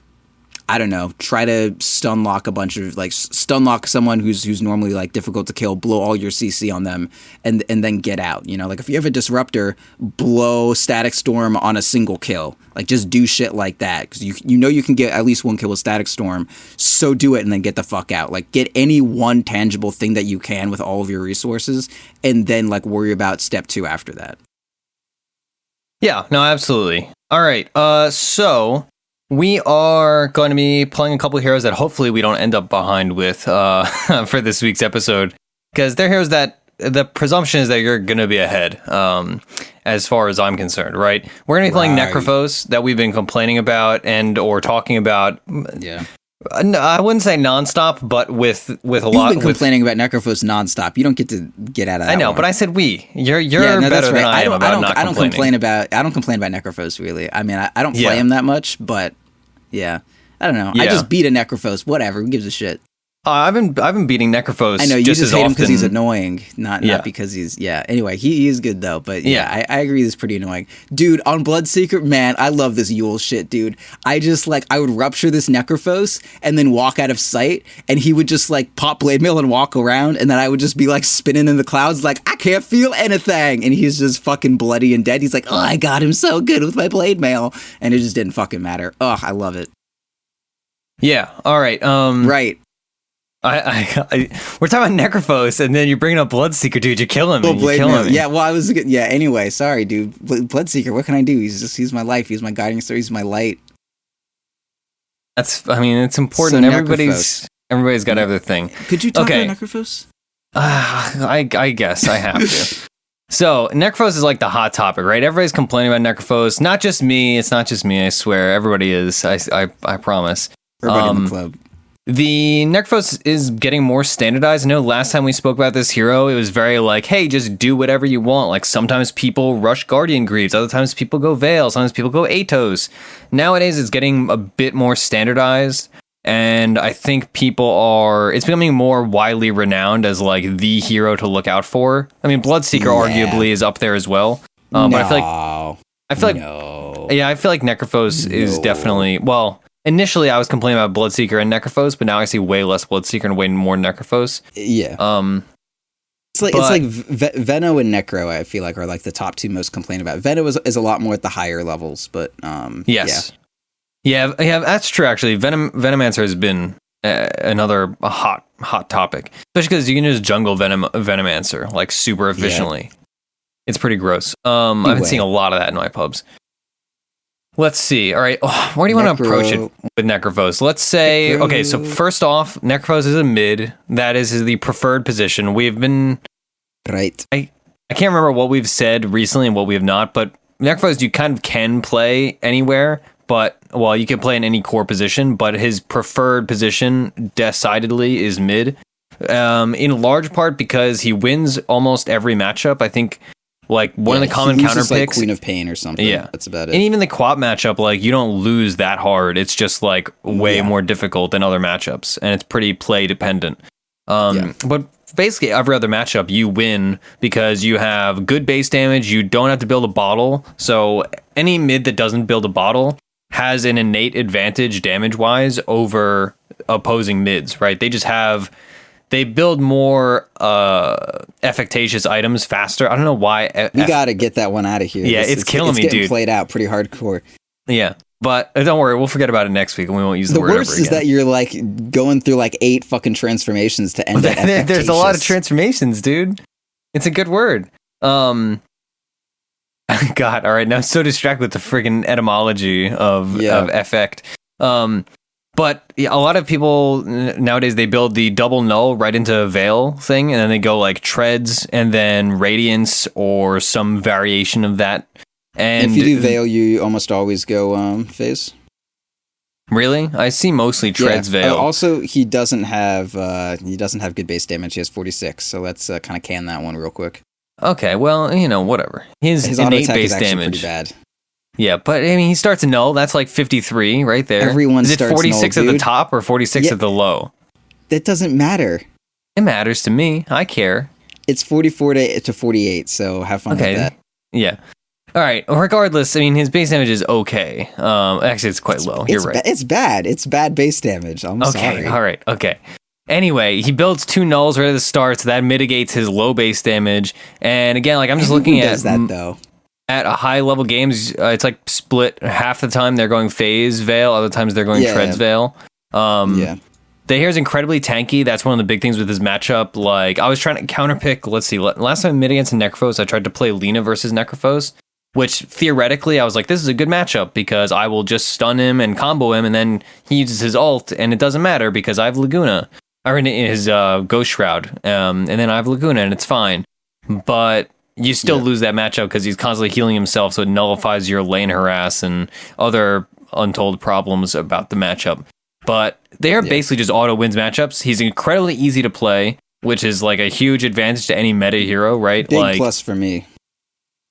I don't know, try to stun lock someone who's normally like difficult to kill, blow all your CC on them, and then get out. You know, like, if you have a disruptor, blow Static Storm on a single kill. Like, just do shit like that, because you know you can get at least one kill with Static Storm, so do it and then get the fuck out. Like, get any one tangible thing that you can with all of your resources, and then like worry about step 2 after that. Yeah, no, absolutely. All right, so we are going to be playing a couple of heroes that hopefully we don't end up behind with for this week's episode, because they're heroes that the presumption is that you're going to be ahead, as far as I'm concerned, right? We're going to be playing Necrophos, that we've been complaining about and or talking about. Yeah. I wouldn't say nonstop, but with a lot. You've been complaining about Necrophos nonstop. You don't get to get out of that. I know, but I said we. You're better than I am about not complaining. I don't complain about Necrophos, really. I mean, I don't play him that much, but yeah, I don't know. Yeah. I just beat a Necrophos. Whatever. Who gives a shit? I've been beating Necrophos. I know, you just hate him because he's annoying, not because he's Anyway, he is good though, but I agree, he's pretty annoying, dude. On Bloodseeker, man, I love this Yule shit, dude. I would rupture this Necrophos and then walk out of sight, and he would just like pop blade mail and walk around, and then I would just be like spinning in the clouds, like, I can't feel anything, and he's just fucking bloody and dead. He's like, oh, I got him so good with my blade mail, and it just didn't fucking matter. Oh, I love it. Yeah. All right. Right. We're talking about Necrophos, and then you're bringing up Bloodseeker, dude. You're killing me. You're killing me. Yeah. Well, anyway, sorry, dude. Bloodseeker. What can I do? He's my life. He's my guiding star. He's my light. It's important. So Everybody's got their thing. Could you talk about Necrophos? I guess I have to. So Necrophos is like the hot topic, right? Everybody's complaining about Necrophos. Not just me. It's not just me. I swear. Everybody is. I promise. Everybody in the club. The Necrophos is getting more standardized. I know last time we spoke about this hero, it was very like, hey, just do whatever you want. Like sometimes people rush Guardian Greaves, other times people go Veil, sometimes people go Atos. Nowadays it's getting a bit more standardized, and I think it's becoming more widely renowned as like the hero to look out for. I mean, Bloodseeker arguably is up there as well. But I feel like Necrophos is definitely, well, initially, I was complaining about Bloodseeker and Necrophos, but now I see way less Bloodseeker and way more Necrophos. Yeah. It's like Veno and Necro, I feel like, are like the top two most complained about. Veno is a lot more at the higher levels, but yes. Yeah, that's true, actually. Venomancer has been another hot topic, especially because you can just jungle Venomancer like super efficiently. Yeah. It's pretty gross. I've been seeing a lot of that in my pubs. Let's see. All right. Where do you want to approach it with Necrophos? Let's say, okay, so first off, Necrophos is a mid. That is the preferred position. We've been... Right. I can't remember what we've said recently and what we have not, but Necrophos you kind of can play anywhere, but, well, you can play in any core position, but his preferred position decidedly is mid. In large part because he wins almost every matchup. I think... Like one of the common counter picks, like Queen of Pain or something. Yeah, that's about it. And even the co-op matchup, like you don't lose that hard. It's just like way more difficult than other matchups, and it's pretty play dependent. But basically, every other matchup you win because you have good base damage. You don't have to build a bottle, so any mid that doesn't build a bottle has an innate advantage damage wise over opposing mids. Right? They build more efficacious items faster. I don't know why. We got to get that one out of here. Yeah, it's killing me, dude. It's getting played out pretty hardcore. Yeah, but don't worry. We'll forget about it next week and we won't use the word ever again. The worst is that you're like going through like 8 fucking transformations to end it. There's a lot of transformations, dude. It's a good word. God, all right. Now I'm so distracted with the friggin' etymology of effect. But a lot of people nowadays, they build the double null right into Veil thing, and then they go like Treads and then Radiance or some variation of that. And if you do Veil, you almost always go Phase. Really? I see mostly Treads Veil. Also, he doesn't have good base damage. He has 46, so let's kind of can that one real quick. Okay, well, whatever. His innate base damage. Pretty bad. Yeah, but I mean, he starts null. That's like 53 right there. Everyone starts null. Is it 46 null, at the top or 46 at the low? That doesn't matter. It matters to me. I care. It's 44 to 48, so have fun with that. Yeah. All right. Regardless, I mean, his base damage is okay. Actually, it's quite low. You're right. It's bad. It's bad base damage. I'm sorry. All right. Okay. Anyway, he builds 2 nulls right at the start, so that mitigates his low base damage. And again, like I'm just looking at that though. At a high level games, it's like split. Half the time they're going Phase Veil, other times they're going Treads Veil. The hair is incredibly tanky. That's one of the big things with his matchup. Like I was trying to counterpick. Let's see. Last time I mid against Necrophos, I tried to play Lina versus Necrophos, which theoretically I was like, this is a good matchup because I will just stun him and combo him, and then he uses his ult, and it doesn't matter because I have Laguna or his Ghost Shroud, and then I have Laguna, and it's fine. But you still lose that matchup because he's constantly healing himself, so it nullifies your lane harass and other untold problems about the matchup. But they're basically just auto wins matchups. He's incredibly easy to play, which is like a huge advantage to any meta hero, right? Big plus for me.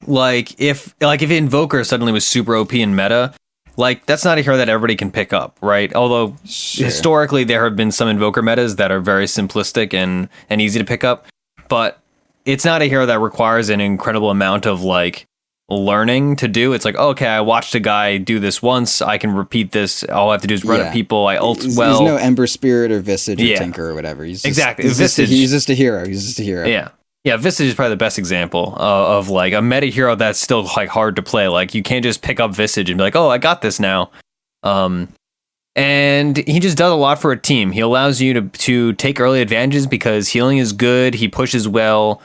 Like if Invoker suddenly was super OP in meta, like that's not a hero that everybody can pick up, right? Although historically there have been some Invoker metas that are very simplistic and easy to pick up, but it's not a hero that requires an incredible amount of like learning to do. It's like, okay, I watched a guy do this once, I can repeat this. All I have to do is run at people. I ult well. There's no Ember Spirit or Visage or Tinker or whatever. He's just a hero. Yeah, Visage is probably the best example of like a meta hero that's still like hard to play. Like you can't just pick up Visage and be like, oh, I got this now. And he just does a lot for a team. He allows you to take early advantages because healing is good. He pushes well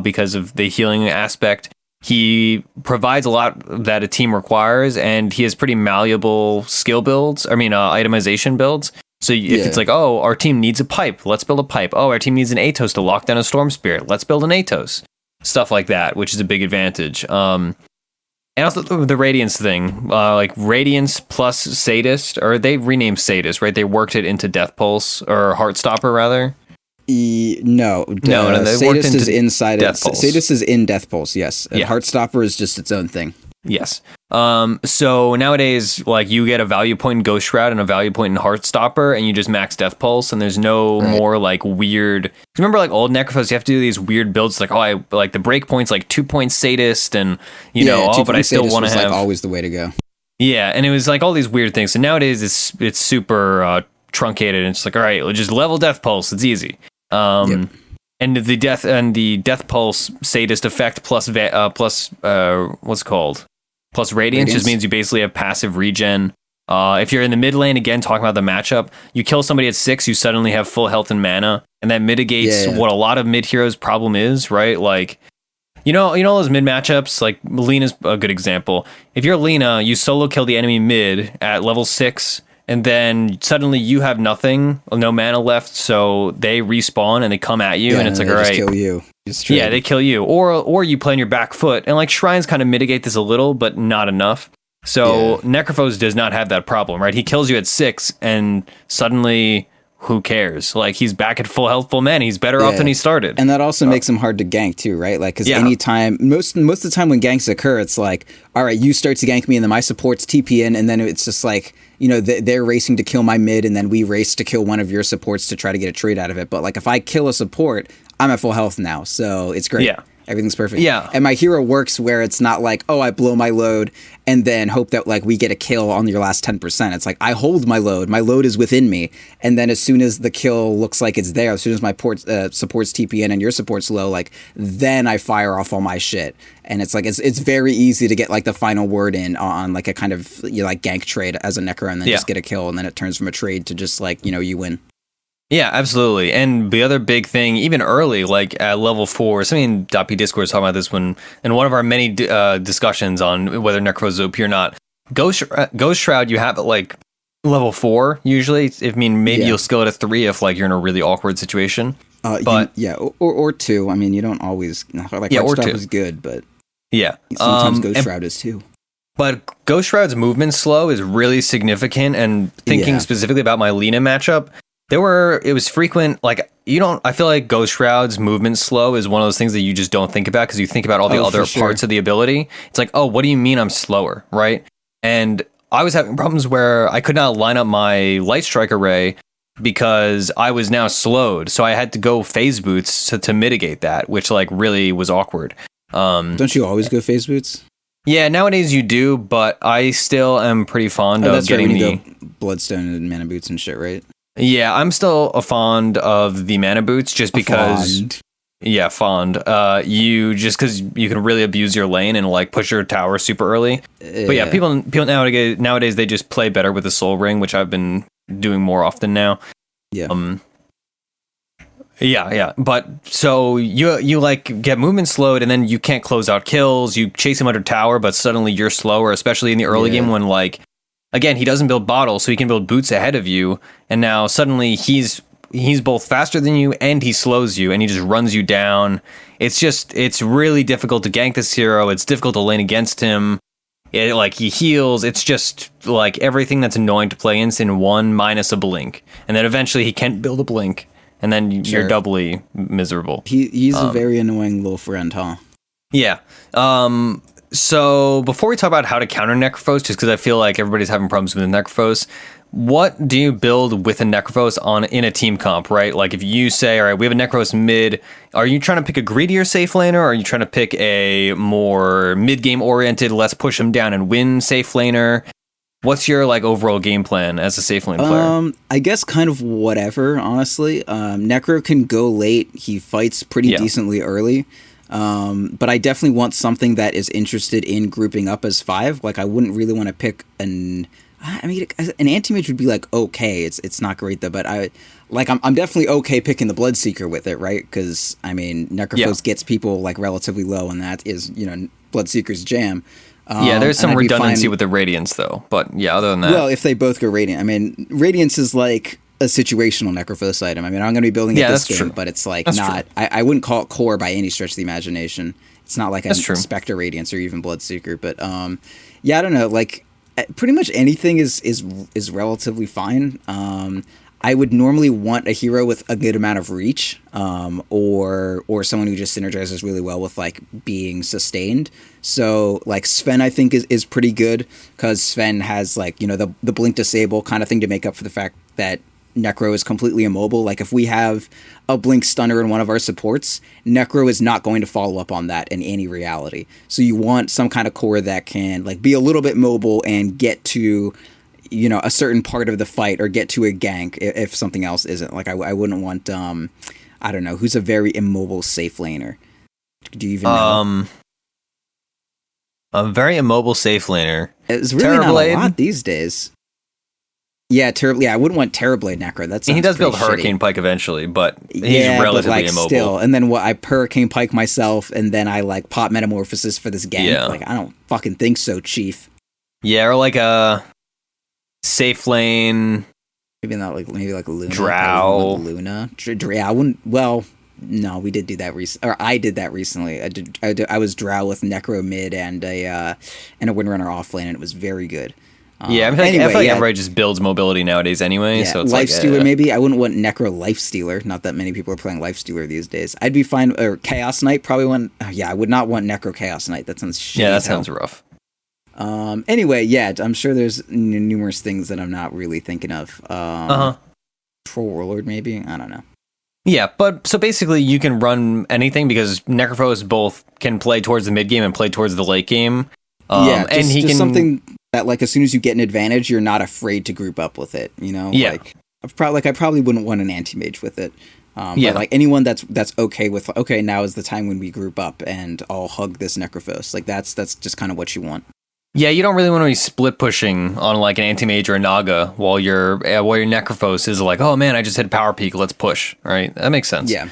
because of the healing aspect. He provides a lot that a team requires, and he has pretty malleable skill builds. Itemization builds. So if it's like, oh, our team needs a pipe, let's build a pipe. Oh, our team needs an Atos to lock down a Storm Spirit, let's build an Atos. Stuff like that, which is a big advantage. And also the Radiance thing, like Radiance plus Sadist, or they renamed Sadist, right? They worked it into Death Pulse, or Heartstopper, rather. No, Sadist is inside of Sadist is in Death Pulse, yes. And Heartstopper is just its own thing. Yes. So nowadays, like, you get a value point in Ghost Shroud and a value point in Heartstopper, and you just max Death Pulse, and there's no more like weird. Remember, like old Necrophos, you have to do these weird builds, like, oh, I like the breakpoint's like 2 point Sadist, and but I still want to have, like, always the way to go. Yeah, and it was like all these weird things. So nowadays it's super truncated, and it's like, all right, we'll just level Death Pulse. It's easy. And the Death Pulse Sadist effect plus what's it called? Plus Radiance just means you basically have passive regen. If you're in the mid lane, again, talking about the matchup, you kill somebody at 6, you suddenly have full health and mana, and that mitigates what a lot of mid heroes' problem is, right? Like, you know those mid matchups. Like Lena's a good example. If you're Lena, you solo kill the enemy mid at level 6. And then suddenly you have nothing, no mana left, so they respawn and they come at you, and it's like, all right, kill you. Yeah, they kill you, or you play on your back foot, and like shrines kind of mitigate this a little, but not enough. So Necrophos does not have that problem, right? He kills you at 6, and suddenly, who cares? Like, he's back at full health, full mana. He's better off than he started. And that also makes him hard to gank too, right? Like, because anytime, most of the time when ganks occur, it's like, all right, you start to gank me, and then my supports TP in, and then it's just like, they're racing to kill my mid, and then we race to kill one of your supports to try to get a trade out of it. But like, if I kill a support, I'm at full health now, so it's great. Yeah. Everything's perfect. Yeah. And my hero works where it's not like, oh, I blow my load and then hope that like we get a kill on your last 10%. It's like, I hold my load. My load is within me. And then as soon as the kill looks like it's there, as soon as my supports TP in and your support's low, like, then I fire off all my shit. And it's like, it's very easy to get like the final word in on like a kind of like gank trade as a Necro, and then just get a kill. And then it turns from a trade to just like, you win. Yeah, absolutely. And the other big thing, even early, like at level 4, somebody in .p Discord was talking about this in one of our many discussions on whether Necrophos is OP or not. Ghost Shroud, you have at like level 4 usually. Maybe you'll skill it at 3 if like you're in a really awkward situation. Or 2. I mean, you don't always like Heartstopper is good, but sometimes Ghost Shroud is too. But Ghost Shroud's movement slow is really significant. And thinking specifically about my Lena matchup, it was frequent, like, I feel like Ghost Shroud's movement slow is one of those things that you just don't think about because you think about all the other parts of the ability. It's like, oh, what do you mean I'm slower, right? And I was having problems where I could not line up my Light Strike array because I was now slowed. So I had to go phase boots to mitigate that, which like really was awkward. Don't you always go phase boots? Yeah, nowadays you do, but I still am pretty fond of getting go Bloodstone and mana boots and shit, right? Yeah, I'm still fond of the mana boots just because. Fond. Because you can really abuse your lane and like push your tower super early. But yeah, people nowadays they just play better with the Soul Ring, which I've been doing more often now. Yeah. But so you like get movement slowed, and then you can't close out kills. You chase him under tower, but suddenly you're slower, especially in the early game when like. Again, he doesn't build bottles, so he can build boots ahead of you, and now suddenly he's both faster than you and he slows you, and he just runs you down. It's really difficult to gank this hero. It's difficult to lane against him. He heals. It's just like everything that's annoying to play in one minus a blink, and then eventually he can't build a blink, and then you're doubly miserable. He's a very annoying little friend, huh? Yeah. So before we talk about how to counter Necrophos, just because I feel like everybody's having problems with Necrophos, what do you build with a Necrophos in a team comp, right? Like if you say, all right, we have a Necrophos mid, are you trying to pick a greedier safe laner, or are you trying to pick a more mid-game oriented, let's push him down and win safe laner? What's your like overall game plan as a safe lane player? I guess kind of whatever, honestly. Necro can go late. He fights pretty decently early. But I definitely want something that is interested in grouping up as 5. Like I wouldn't really want to pick I mean, an anti-mage would be like okay. It's not great though, but I'm definitely okay picking the Bloodseeker with it, right? Because I mean, Necrophos gets people like relatively low, and that is Bloodseeker's jam. There's some redundancy with the Radiance though, but yeah, other than that, well, if they both go Radiant, I mean, Radiance is like a situational Necrophos item. I mean, I'm going to be building it this game, true. But it's like that's not. I wouldn't call it core by any stretch of the imagination. It's not like a Spectre Radiance or even Bloodseeker, but I don't know, like. Pretty much anything is relatively fine. I would normally want a hero with a good amount of reach, or someone who just synergizes really well with like being sustained. So like Sven, I think is pretty good because Sven has like the blink disable kind of thing to make up for the fact that Necro is completely immobile. Like if we have a blink stunner in one of our supports, Necro is not going to follow up on that in any reality. So you want some kind of core that can like be a little bit mobile and get to a certain part of the fight or get to a gank if something else isn't. Like I wouldn't want I don't know, who's a very immobile safe laner. Do you even know? A very immobile safe laner. It's really not a lot these days. Yeah, I wouldn't want Terrorblade Necro. He does build Hurricane Pike eventually, but he's relatively immobile. Still, and then I Hurricane Pike myself, and then I like pop Metamorphosis for this gank. Yeah. Like I don't fucking think so, Chief. Yeah, or like a safe lane. Maybe like Luna. Drow. Luna. I wouldn't. Well, no, we did do that recently, or I did that recently. I was Drow with Necro mid and a Windrunner off lane, and it was very good. I feel like everybody just builds mobility nowadays anyway. So it's Lifestealer maybe. I wouldn't want Necro Lifestealer. Not that many people are playing Lifestealer these days. I'd be fine. Or Chaos Knight probably wouldn't. I would not want Necro Chaos Knight. That sounds shitty. Yeah, that sounds rough. Anyway, I'm sure there's numerous things that I'm not really thinking of. Troll Warlord maybe. I don't know. Yeah, but so basically you can run anything because Necrophos both can play towards the mid game and play towards the late game. And he can something that like as soon as you get an advantage, you're not afraid to group up with it. Yeah. Like I probably wouldn't want an anti-mage with it. But like anyone that's okay with now is the time when we group up and I'll hug this Necrophos. Like that's just kind of what you want. Yeah, you don't really want to be split pushing on like an anti-mage or a Naga while your Necrophos is like, oh man, I just hit power peak, let's push. Right, that makes sense. Yeah.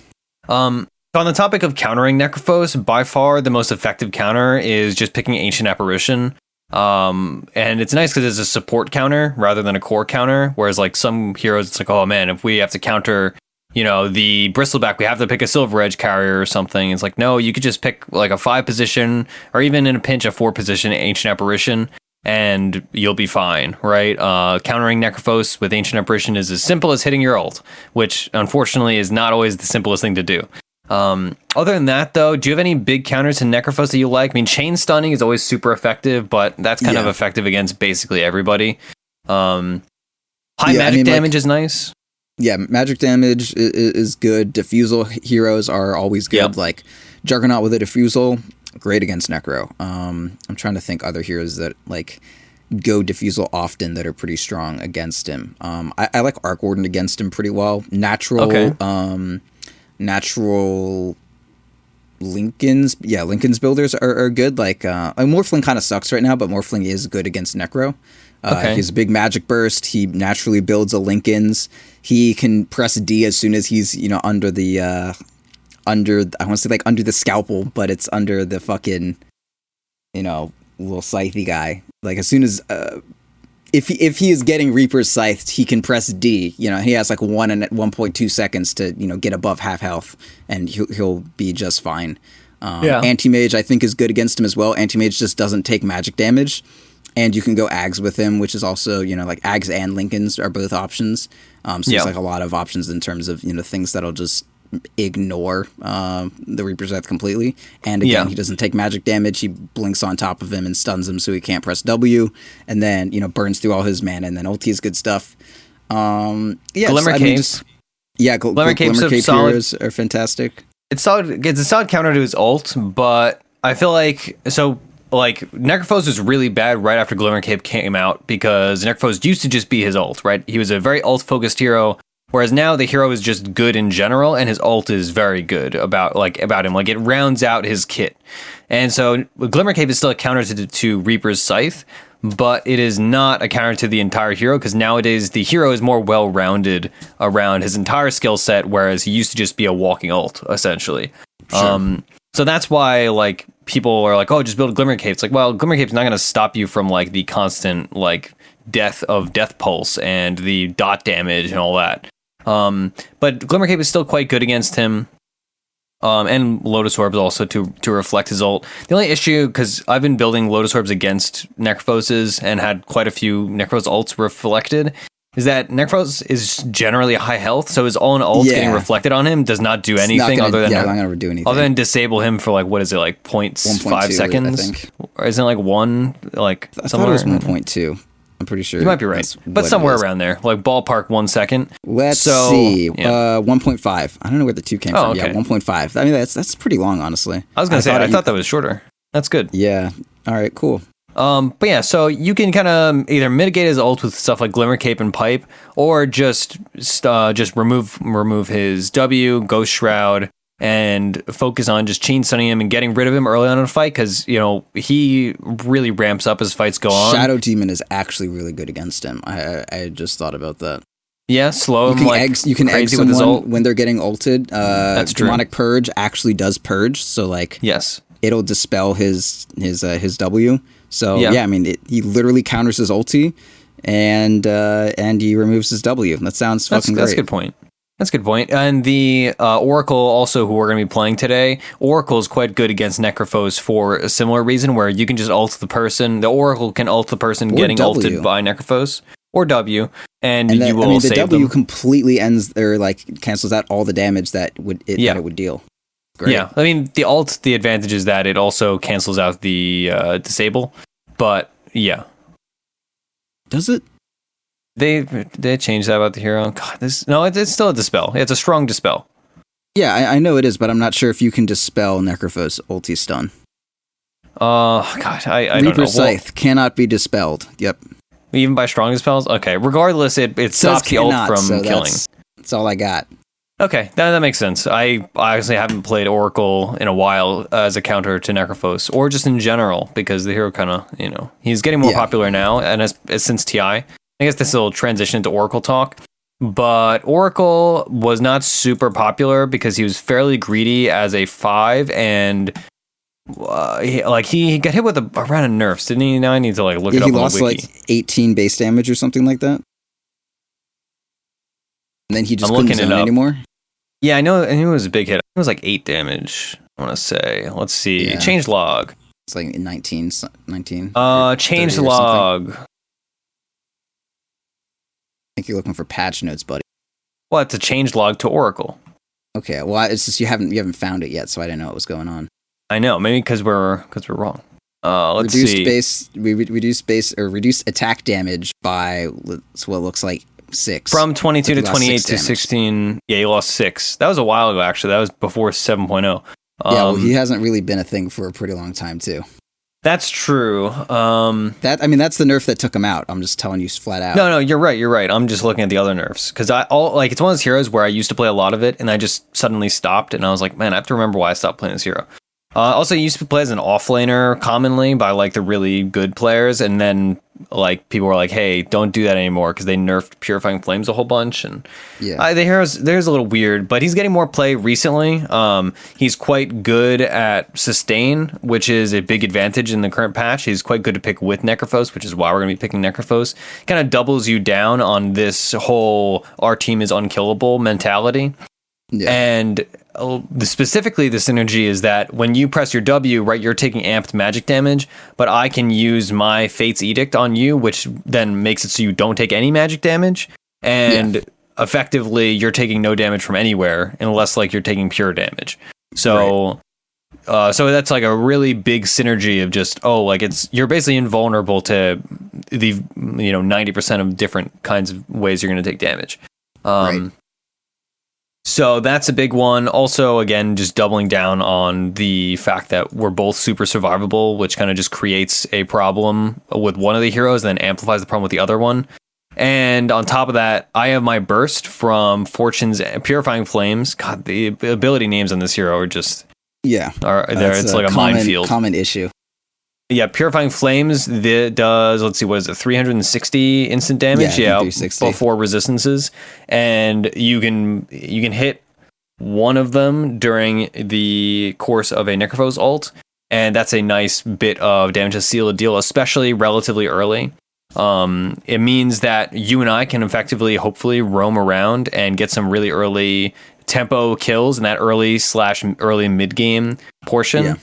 So on the topic of countering Necrophos, by far the most effective counter is just picking Ancient Apparition. And it's nice because it's a support counter rather than a core counter. Whereas like some heroes, it's like, oh man, if we have to counter, the Bristleback, we have to pick a Silver Edge carrier or something. It's like, no, you could just pick like a 5 position or even in a pinch a 4 position Ancient Apparition and you'll be fine, right? Countering Necrophos with Ancient Apparition is as simple as hitting your ult, which unfortunately is not always the simplest thing to do. Other than that, though, do you have any big counters to Necrophos that you like? I mean, chain stunning is always super effective, but that's kind of effective against basically everybody. High magic damage is nice. Yeah, magic damage is good. Diffusal heroes are always good. Yep. Like Juggernaut with a Diffusal, great against Necro. I'm trying to think other heroes that like go Diffusal often that are pretty strong against him. I like Arc Warden against him pretty well. Natural Lincoln's builders are good. Like Morphling kind of sucks right now, but Morphling is good against Necro. He's a big magic burst. He naturally builds a Lincoln's. He can press D as soon as he's under the I want to say like under the scalpel, but it's under the fucking little scythy guy. Like as soon as if he is getting Reaper's Scythed, he can press D. He has like 1.2 seconds to get above half health, and he'll be just fine. Anti-Mage I think is good against him as well. Anti-Mage just doesn't take magic damage, and you can go Ags with him, which is also like Ags and Lincolns are both options. There's like a lot of options in terms of things that'll just ignore the Reaper's Scythe completely. And again, he doesn't take magic damage. He blinks on top of him and stuns him so he can't press W, and then burns through all his mana, and then ulti is good stuff. Glimmer Capes. Glimmer Cape heroes are fantastic. It's solid. It's a solid counter to his ult, but I feel like Necrophos was really bad right after Glimmer Cape came out because Necrophos used to just be his ult, right? He was a very ult focused hero. Whereas now the hero is just good in general, and his ult is very good about him. Like it rounds out his kit, and so Glimmer Cape is still a counter to Reaper's Scythe, but it is not a counter to the entire hero, because nowadays the hero is more well-rounded around his entire skill set, whereas he used to just be a walking ult, essentially. Sure. So that's why, like, people are like, oh, just build a Glimmer Cape. It's like, well, Glimmer Cape's not going to stop you from, like, the constant, like, death Pulse and the dot damage and all that. But Glimmer Cape is still quite good against him. And Lotus Orbs also to reflect his ult. The only issue, because I've been building Lotus Orbs against Necrophoses and had quite a few Necros ults reflected, is that Necrophos is generally a high health, so his own ult getting reflected on him does not do anything other than disable him for, like, what is it, like 0.5 seconds? I think. Or isn't it like one, like I thought it was 1.2. I'm pretty sure. You might be right, but somewhere around there, like ballpark 1 second. Let's see. 1.5. I don't know where the 2 came from. Okay. Yeah, 1.5. I mean, that's pretty long, honestly. I was gonna say, I thought that was shorter. That's good. Yeah. All right. Cool. But yeah, so you can kind of either mitigate his ult with stuff like Glimmer Cape and Pipe, or just remove his W, Ghost Shroud, and focus on just chain stunning him and getting rid of him early on in a fight, because, you know, he really ramps up as fights go on. Shadow Demon is actually really good against him. I just thought about that. Yeah, slow him. You can egg someone when they're getting ulted. That's true. Demonic Purge actually does purge, so, like, yes, it'll dispel his W. So yeah, I mean, he literally counters his ulti, and he removes his W. That sounds fucking great. That's a good point. That's a good point. And the Oracle, also, who we're going to be playing today, Oracle is quite good against Necrophos for a similar reason, where you can just ult the person. The Oracle can ult the person getting ulted by Necrophos, or W, and you will save them. The W completely ends, or, like, cancels out all the damage that it would deal. Great. Yeah, I mean, the ult, the advantage is that it also cancels out the disable, but yeah. Does it? They changed that about the hero. God, it's still a dispel. It's a strong dispel. Yeah, I know it is, but I'm not sure if you can dispel Necrophos ulti stun. God, I don't know. Reaper Scythe cannot be dispelled. Yep. Even by strong dispels? Okay, regardless, it stops the ult from killing. That's all I got. Okay, that makes sense. I obviously haven't played Oracle in a while as a counter to Necrophos, or just in general, because the hero kind of, you know, he's getting more popular now, and since TI. I guess this will transition into Oracle talk, but Oracle was not super popular because he was fairly greedy as a 5, and he got hit with a round of nerfs, didn't he? Now I need to, like, look it up on the wiki. He lost, like, 18 base damage or something like that. And then he just couldn't zone anymore. Yeah, I know it was a big hit. It was like 8 damage, I want to say. Let's see. Yeah. Change log. It's like 19. Change log. I think you're looking for patch notes, buddy. Well, it's a change log to Oracle. Okay, well, it's just you haven't found it yet, so I didn't know what was going on. I know, maybe because we're wrong. Let's see. Reduce attack damage by what looks like 6. From 22 to 28 to 16. Yeah, you lost 6. That was a while ago, actually. That was before 7.0. Yeah, well, he hasn't really been a thing for a pretty long time, too. That's true. That's the nerf that took him out. I'm just telling you flat out. No, you're right. I'm just looking at the other nerfs, because it's one of those heroes where I used to play a lot of it, and I just suddenly stopped, and I was like, man, I have to remember why I stopped playing this hero. Also, I used to play as an offlaner commonly by, like, the really good players, and then, like, people were like, hey, don't do that anymore, because they nerfed Purifying Flames a whole bunch, and the hero's a little weird, but he's getting more play recently. He's quite good at sustain, which is a big advantage in the current patch. He's quite good to pick with Necrophos, which is why we're going to be picking Necrophos. Kind of doubles you down on this whole our team is unkillable mentality. Yeah. And specifically, the synergy is that when you press your W, right, you're taking amped magic damage, but I can use my Fate's Edict on you, which then makes it so you don't take any magic damage, and effectively you're taking no damage from anywhere unless, like, you're taking pure damage. So, so that's like a really big synergy of just you're basically invulnerable to the 90% of different kinds of ways you're going to take damage. Right. So that's a big one. Also, again, just doubling down on the fact that we're both super survivable, which kind of just creates a problem with one of the heroes and then amplifies the problem with the other one. And on top of that, I have my burst from Fortune's Purifying Flames. God, the ability names on this hero are just... Yeah. It's like a minefield. Common issue. Yeah, Purifying Flames does, let's see, what is it, 360 instant damage? Yeah, before resistances. And you can hit one of them during the course of a Necrophos ult, and that's a nice bit of damage to seal a deal, especially relatively early. It means that you and I can effectively, hopefully, roam around and get some really early tempo kills in that early mid-game portion. Yeah.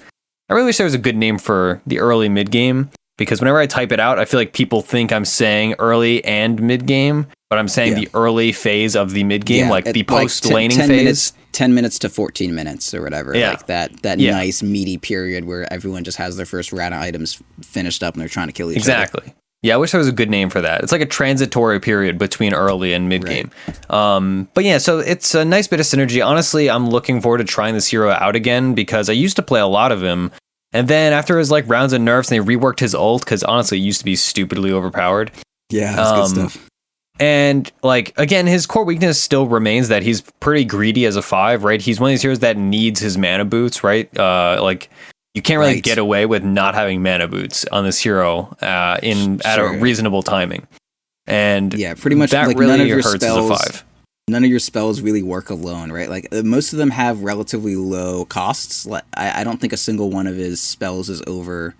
I really wish there was a good name for the early mid-game, because whenever I type it out, I feel like people think I'm saying early and mid-game, but I'm saying the early phase of the mid-game, like the post-laning phase. 10 minutes to 14 minutes or whatever. Yeah. Like that nice meaty period where everyone just has their first round of items finished up and they're trying to kill each other. Exactly. Yeah, I wish there was a good name for that. It's like a transitory period between early and mid-game. Right. But yeah, so it's a nice bit of synergy. Honestly, I'm looking forward to trying this hero out again, because I used to play a lot of him. And then after his like rounds of nerfs, and they reworked his ult, because honestly, it used to be stupidly overpowered. Yeah, that's good stuff. And like, again, his core weakness still remains that he's pretty greedy as a 5, right? He's one of these heroes that needs his mana boots, right? Like, you can't really get away with not having mana boots on this hero at a reasonable timing. And yeah, pretty much that like really none of your hurts spells, as a 5. None of your spells really work alone, right? Like most of them have relatively low costs. I don't think a single one of his spells is over,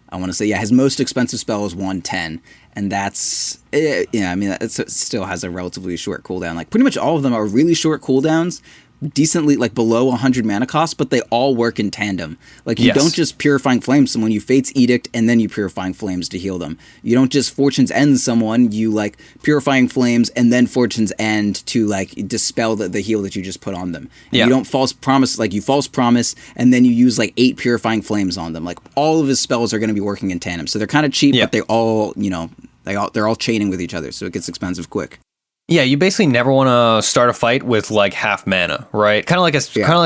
I want to say, his most expensive spell is 110. And that's, I mean, it still has a relatively short cooldown. Like pretty much all of them are really short cooldowns, decently like below 100 mana cost, but they all work in tandem. Like you don't just Purifying Flames someone, you Fate's Edict and then you Purifying Flames to heal them. You don't just Fortune's End someone, you like Purifying Flames and then Fortune's End to like dispel the heal that you just put on them. And you don't False Promise, like you False Promise and then you use like 8 Purifying Flames on them. Like all of his spells are going to be working in tandem. So they're kind of cheap, but they all, they're all chaining with each other, so it gets expensive quick. Yeah, you basically never want to start a fight with like half mana, right? Kind of like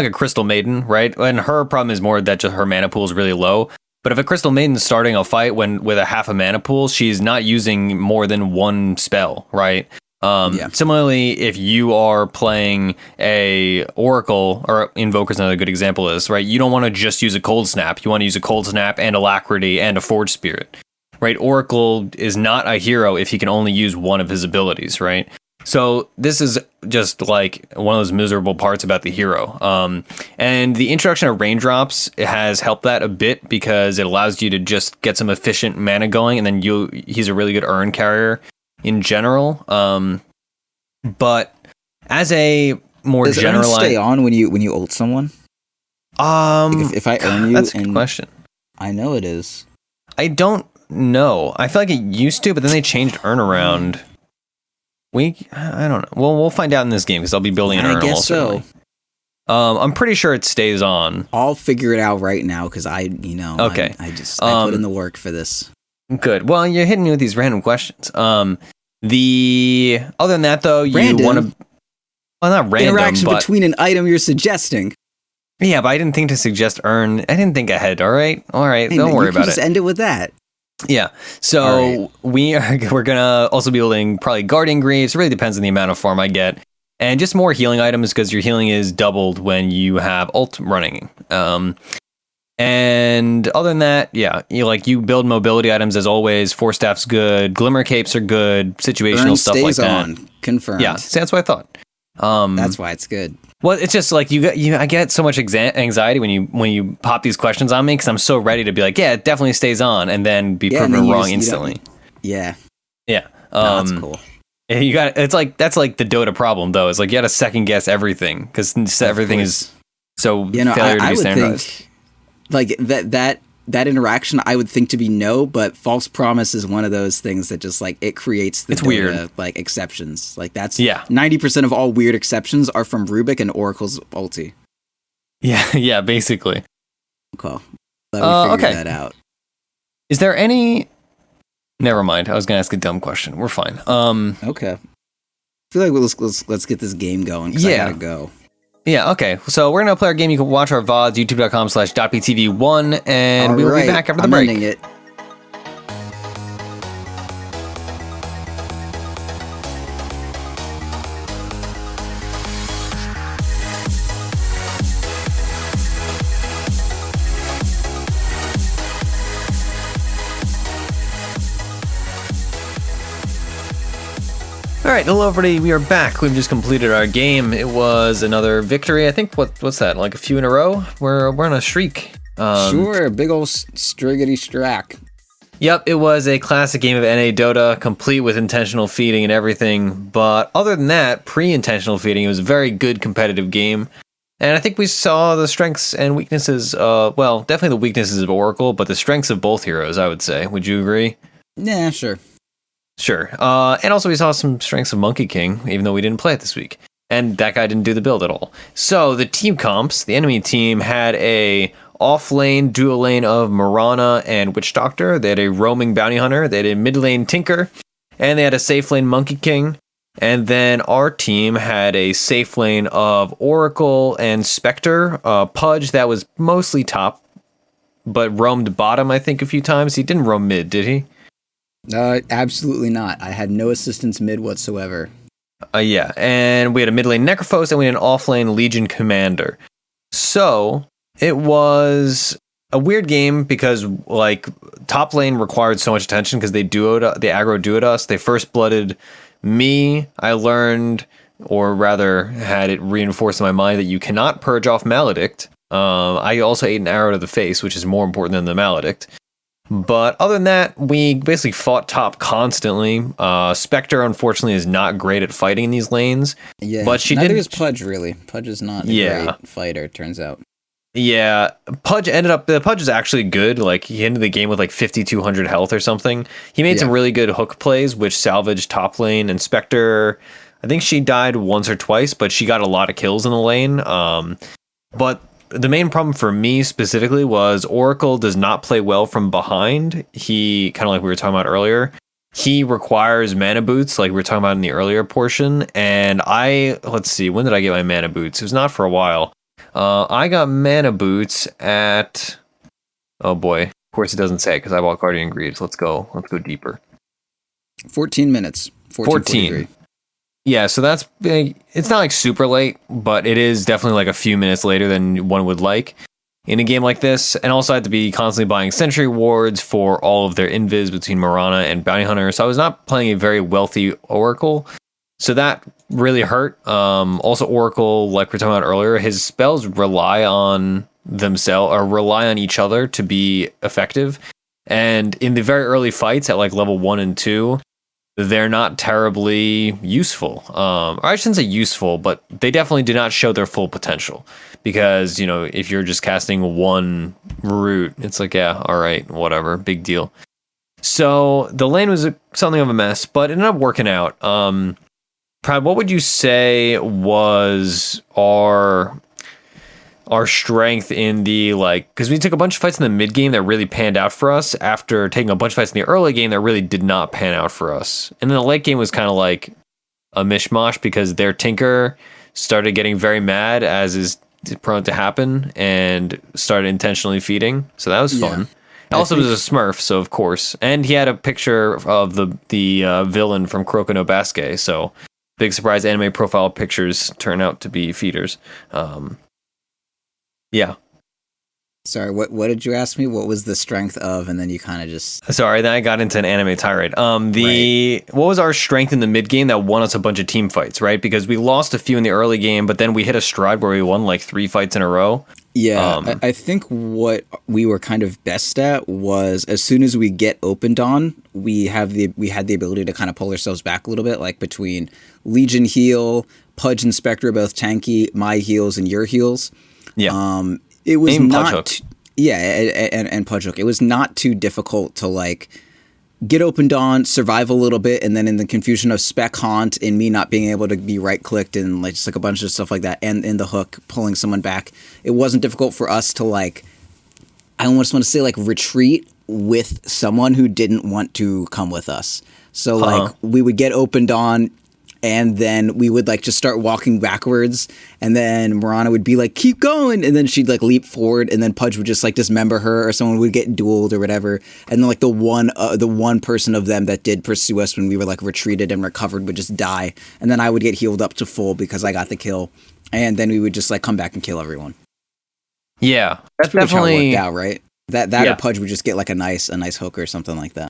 a Crystal Maiden, right? And her problem is more that just her mana pool is really low. But if a Crystal Maiden's starting a fight with a half a mana pool, she's not using more than one spell, right? Similarly, if you are playing a Oracle, or Invoker's another good example of this, right? You don't want to just use a Cold Snap. You want to use a Cold Snap and Alacrity and a Forge Spirit, right? Oracle is not a hero if he can only use one of his abilities, right? So this is just like one of those miserable parts about the hero. And the introduction of Raindrops has helped that a bit, because it allows you to just get some efficient mana going, and then he's a really good urn carrier in general. But as a more Does generalized, urn stay on when you ult someone? Like if I urn you, that's a good question. I know it is. I don't know. I feel like it used to, but then they changed urn around. I don't know. Well, we'll find out in this game, because I'll be building an urn. I guess so. I'm pretty sure it stays on. I'll figure it out right now, because I okay. I put in the work for this. Good. Well, you're hitting me with these random questions. Other than that, though, you want to. Well, not random. Interaction between an item you're suggesting. Yeah, but I didn't think to suggest urn. I didn't think ahead. All right. Hey, don't worry about it. Just end it with that. Yeah, so we're gonna also be building probably Guardian Greaves. It really depends on the amount of farm I get, and just more healing items, because your healing is doubled when you have ult running. And other than that, you build mobility items as always. Force Staff's good, Glimmer Capes are good, situational stuff like that. On. Confirmed. Yeah, so that's what I thought. That's why it's good. Well, it's just like I get so much anxiety when you pop these questions on me, because I'm so ready to be like, yeah, it definitely stays on, and then be proven wrong instantly. Yeah. No, that's cool. That's like the Dota problem, though. It's like you got to second guess everything, because everything is so failure to be standardized. Think, like that interaction, I would think to be no, but False Promise is one of those things that just like it creates the Dota, weird like exceptions. Like that's 90% of all weird exceptions are from Rubik and Oracle's ulti. Yeah, basically. Cool. Glad we figured that out. Is there any? Never mind. I was gonna ask a dumb question. We're fine. Okay. I feel like let's get this game going, because I gotta go. Yeah, okay. So we're going to play our game. You can watch our VODs, youtube.com/.btv1, and we'll be back after the break. Ending it. All right, hello everybody. We are back. We've just completed our game. It was another victory. I think what's that? Like a few in a row. We're on a streak. Sure, big old striggity strack. Yep, it was a classic game of NA Dota, complete with intentional feeding and everything. But other than that, pre-intentional feeding, it was a very good competitive game. And I think we saw the strengths and weaknesses. Well, definitely the weaknesses of Oracle, but the strengths of both heroes, I would say. Would you agree? Yeah, sure. Sure. And also we saw some strengths of Monkey King, even though we didn't play it this week. And that guy didn't do the build at all. So the team comps, the enemy team had a off-lane dual lane of Mirana and Witch Doctor. They had a roaming Bounty Hunter. They had a mid-lane Tinker. And they had a safe lane Monkey King. And then our team had a safe lane of Oracle and Spectre. Pudge that was mostly top, but roamed bottom, I think, a few times. He didn't roam mid, did he? Absolutely not. I had no assistance mid whatsoever. Yeah, and we had a mid lane Necrophos and we had an off lane Legion Commander. So it was a weird game because like top lane required so much attention because they aggro duoed us. They first blooded me. I learned, or rather had it reinforced in my mind, that you cannot purge off Maledict. I also ate an arrow to the face, which is more important than the Maledict. But other than that, we basically fought top constantly. Spectre, unfortunately, is not great at fighting in these lanes. Yeah, but neither is Pudge, really. Pudge is not a great fighter, it turns out. Yeah, Pudge is actually good. Like, he ended the game with like 5,200 health or something. He made some really good hook plays, which salvaged top lane. And Spectre, I think she died once or twice, but she got a lot of kills in the lane. But the main problem for me specifically was Oracle does not play well from behind. He, kind of like we were talking about earlier, he requires mana boots, like we were talking about in the earlier portion. And let's see, when did I get my mana boots? It was not for a while. I got mana boots at, oh boy, of course it doesn't say because I bought Guardian Greaves. Let's go deeper. 14 minutes. 14. Yeah, so that's big. It's not like super late, but it is definitely like a few minutes later than one would like in a game like this. And also I had to be constantly buying sentry wards for all of their invis between Mirana and Bounty Hunter. So I was not playing a very wealthy Oracle. So that really hurt. Also Oracle, like we were talking about earlier, his spells rely on themselves or rely on each other to be effective. And in the very early fights at like level 1 and 2, they're not terribly useful. Or I shouldn't say useful, but they definitely do not show their full potential. Because, if you're just casting one root, it's like, yeah, all right, whatever, big deal. So the lane was something of a mess, but it ended up working out. Prad, what would you say was our strength in the, because we took a bunch of fights in the mid game that really panned out for us after taking a bunch of fights in the early game that really did not pan out for us. And then the late game was kind of like a mishmash because their Tinker started getting very mad, as is prone to happen, and started intentionally feeding. So that was fun. Also, it was a Smurf, so of course. And he had a picture of the villain from Kuroko no Basuke, so big surprise, anime profile pictures turn out to be feeders. Yeah. Sorry, what did you ask me? What was the strength of? And then you kind of just... Sorry, then I got into an anime tirade. What was our strength in the mid game that won us a bunch of team fights, right? Because we lost a few in the early game, but then we hit a stride where we won like 3 fights in a row. Yeah, I think what we were kind of best at was as soon as we get opened on, we had the ability to kind of pull ourselves back a little bit, like between Legion heal, Pudge and Spectre both tanky, my heals and your heals. Yeah. It was Even not Pudge Hook. And Pudge Hook. It was not too difficult to like get opened on, survive a little bit, and then in the confusion of Spec Haunt and me not being able to be right clicked and like just like a bunch of stuff like that, and in the hook pulling someone back, it wasn't difficult for us to like, I almost want to say like retreat with someone who didn't want to come with us. So like we would get opened on, and then we would like just start walking backwards, and then Mirana would be like, keep going, and then she'd like leap forward, and then Pudge would just like dismember her, or someone would get dueled or whatever, and then like the one person of them that did pursue us when we were like retreated and recovered would just die, and then I would get healed up to full because I got the kill, and then we would just like come back and kill everyone. Yeah, that's definitely how it worked out, right? That or Pudge would just get like a nice hook or something like that.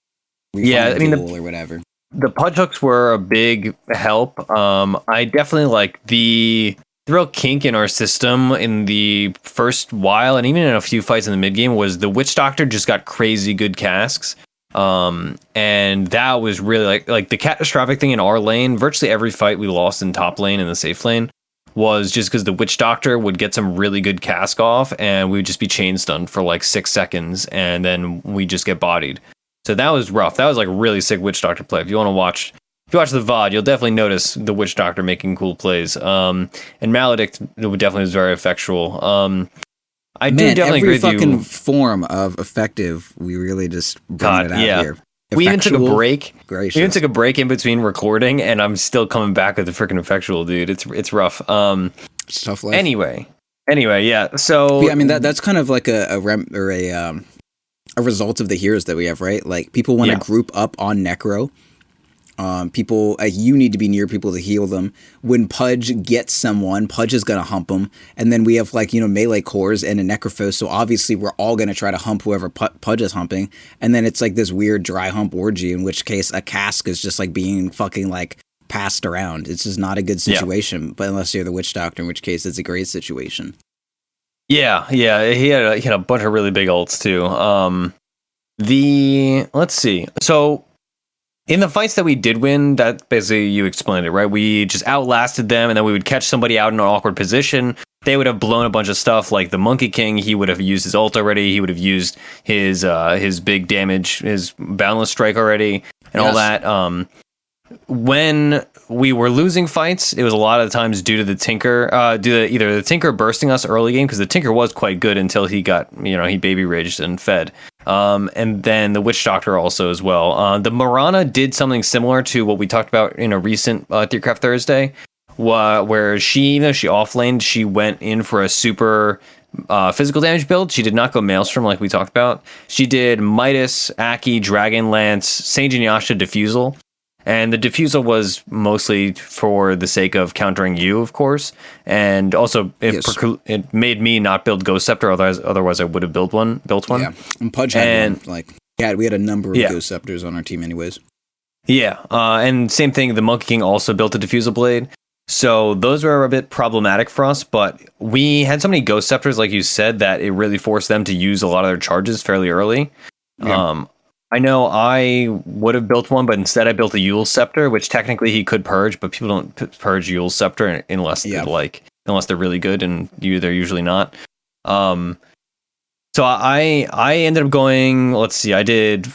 I mean, or whatever. the pudge hooks were a big help. I definitely like the real kink in our system in the first while, and even in a few fights in the mid game, was the Witch Doctor just got crazy good casks. And that was really like the catastrophic thing in our lane. Virtually every fight we lost in top lane and the safe lane was just because the Witch Doctor would get some really good cask off, and we would just be chain stunned for like 6 seconds, and then we just get bodied. So that was rough. That was like really sick Witch Doctor play. If you watch the VOD, you'll definitely notice the Witch Doctor making cool plays. And Maledict definitely was very effectual. I do definitely agree with you. Every fucking form of effective, we really just bring it out here. We even took a break. Gracious. We even took a break in between recording, and I'm still coming back with the freaking effectual, dude. It's rough. It's tough life. Anyway, yeah. So yeah, I mean that's kind of like a result of the heroes that we have, right? Like people want to group up on Necro. People, you need to be near people to heal them. When Pudge gets someone, Pudge is going to hump them. And then we have melee cores and a Necrophos. So obviously we're all going to try to hump whoever Pudge is humping. And then it's like this weird dry hump orgy, in which case a cask is just like being fucking like passed around. It's just not a good situation. But unless you're the Witch Doctor, in which case it's a great situation. Yeah. He had a bunch of really big ults too. Let's see. So in the fights that we did win, that basically you explained it, right? We just outlasted them, and then we would catch somebody out in an awkward position. They would have blown a bunch of stuff, like the Monkey King. He would have used his ult already. He would have used his big damage, his Boundless Strike already, and all that. When we were losing fights, it was a lot of the times due to the Tinker, either the Tinker bursting us early game, because the Tinker was quite good until he got, he baby raged and fed. And then the Witch Doctor also as well. The Mirana did something similar to what we talked about in a recent Theorycraft Thursday, where she offlaned, she went in for a super physical damage build. She did not go Maelstrom like we talked about. She did Midas, Aki, Dragon Lance, Saint Yasha Diffusal. And the Diffusal was mostly for the sake of countering you, of course. And also, it made me not build Ghost Scepter, otherwise I would have built one. Yeah, and Pudge had one. We had a number of Ghost Scepters on our team anyways. Yeah, and same thing, the Monkey King also built a Diffusal Blade. So those were a bit problematic for us, but we had so many Ghost Scepters, like you said, that it really forced them to use a lot of their charges fairly early. Yeah. I know I would have built one, but instead I built a Yule Scepter, which technically he could purge, but people don't purge Yule Scepter unless they're really good, and they're usually not. So I ended up going, let's see, I did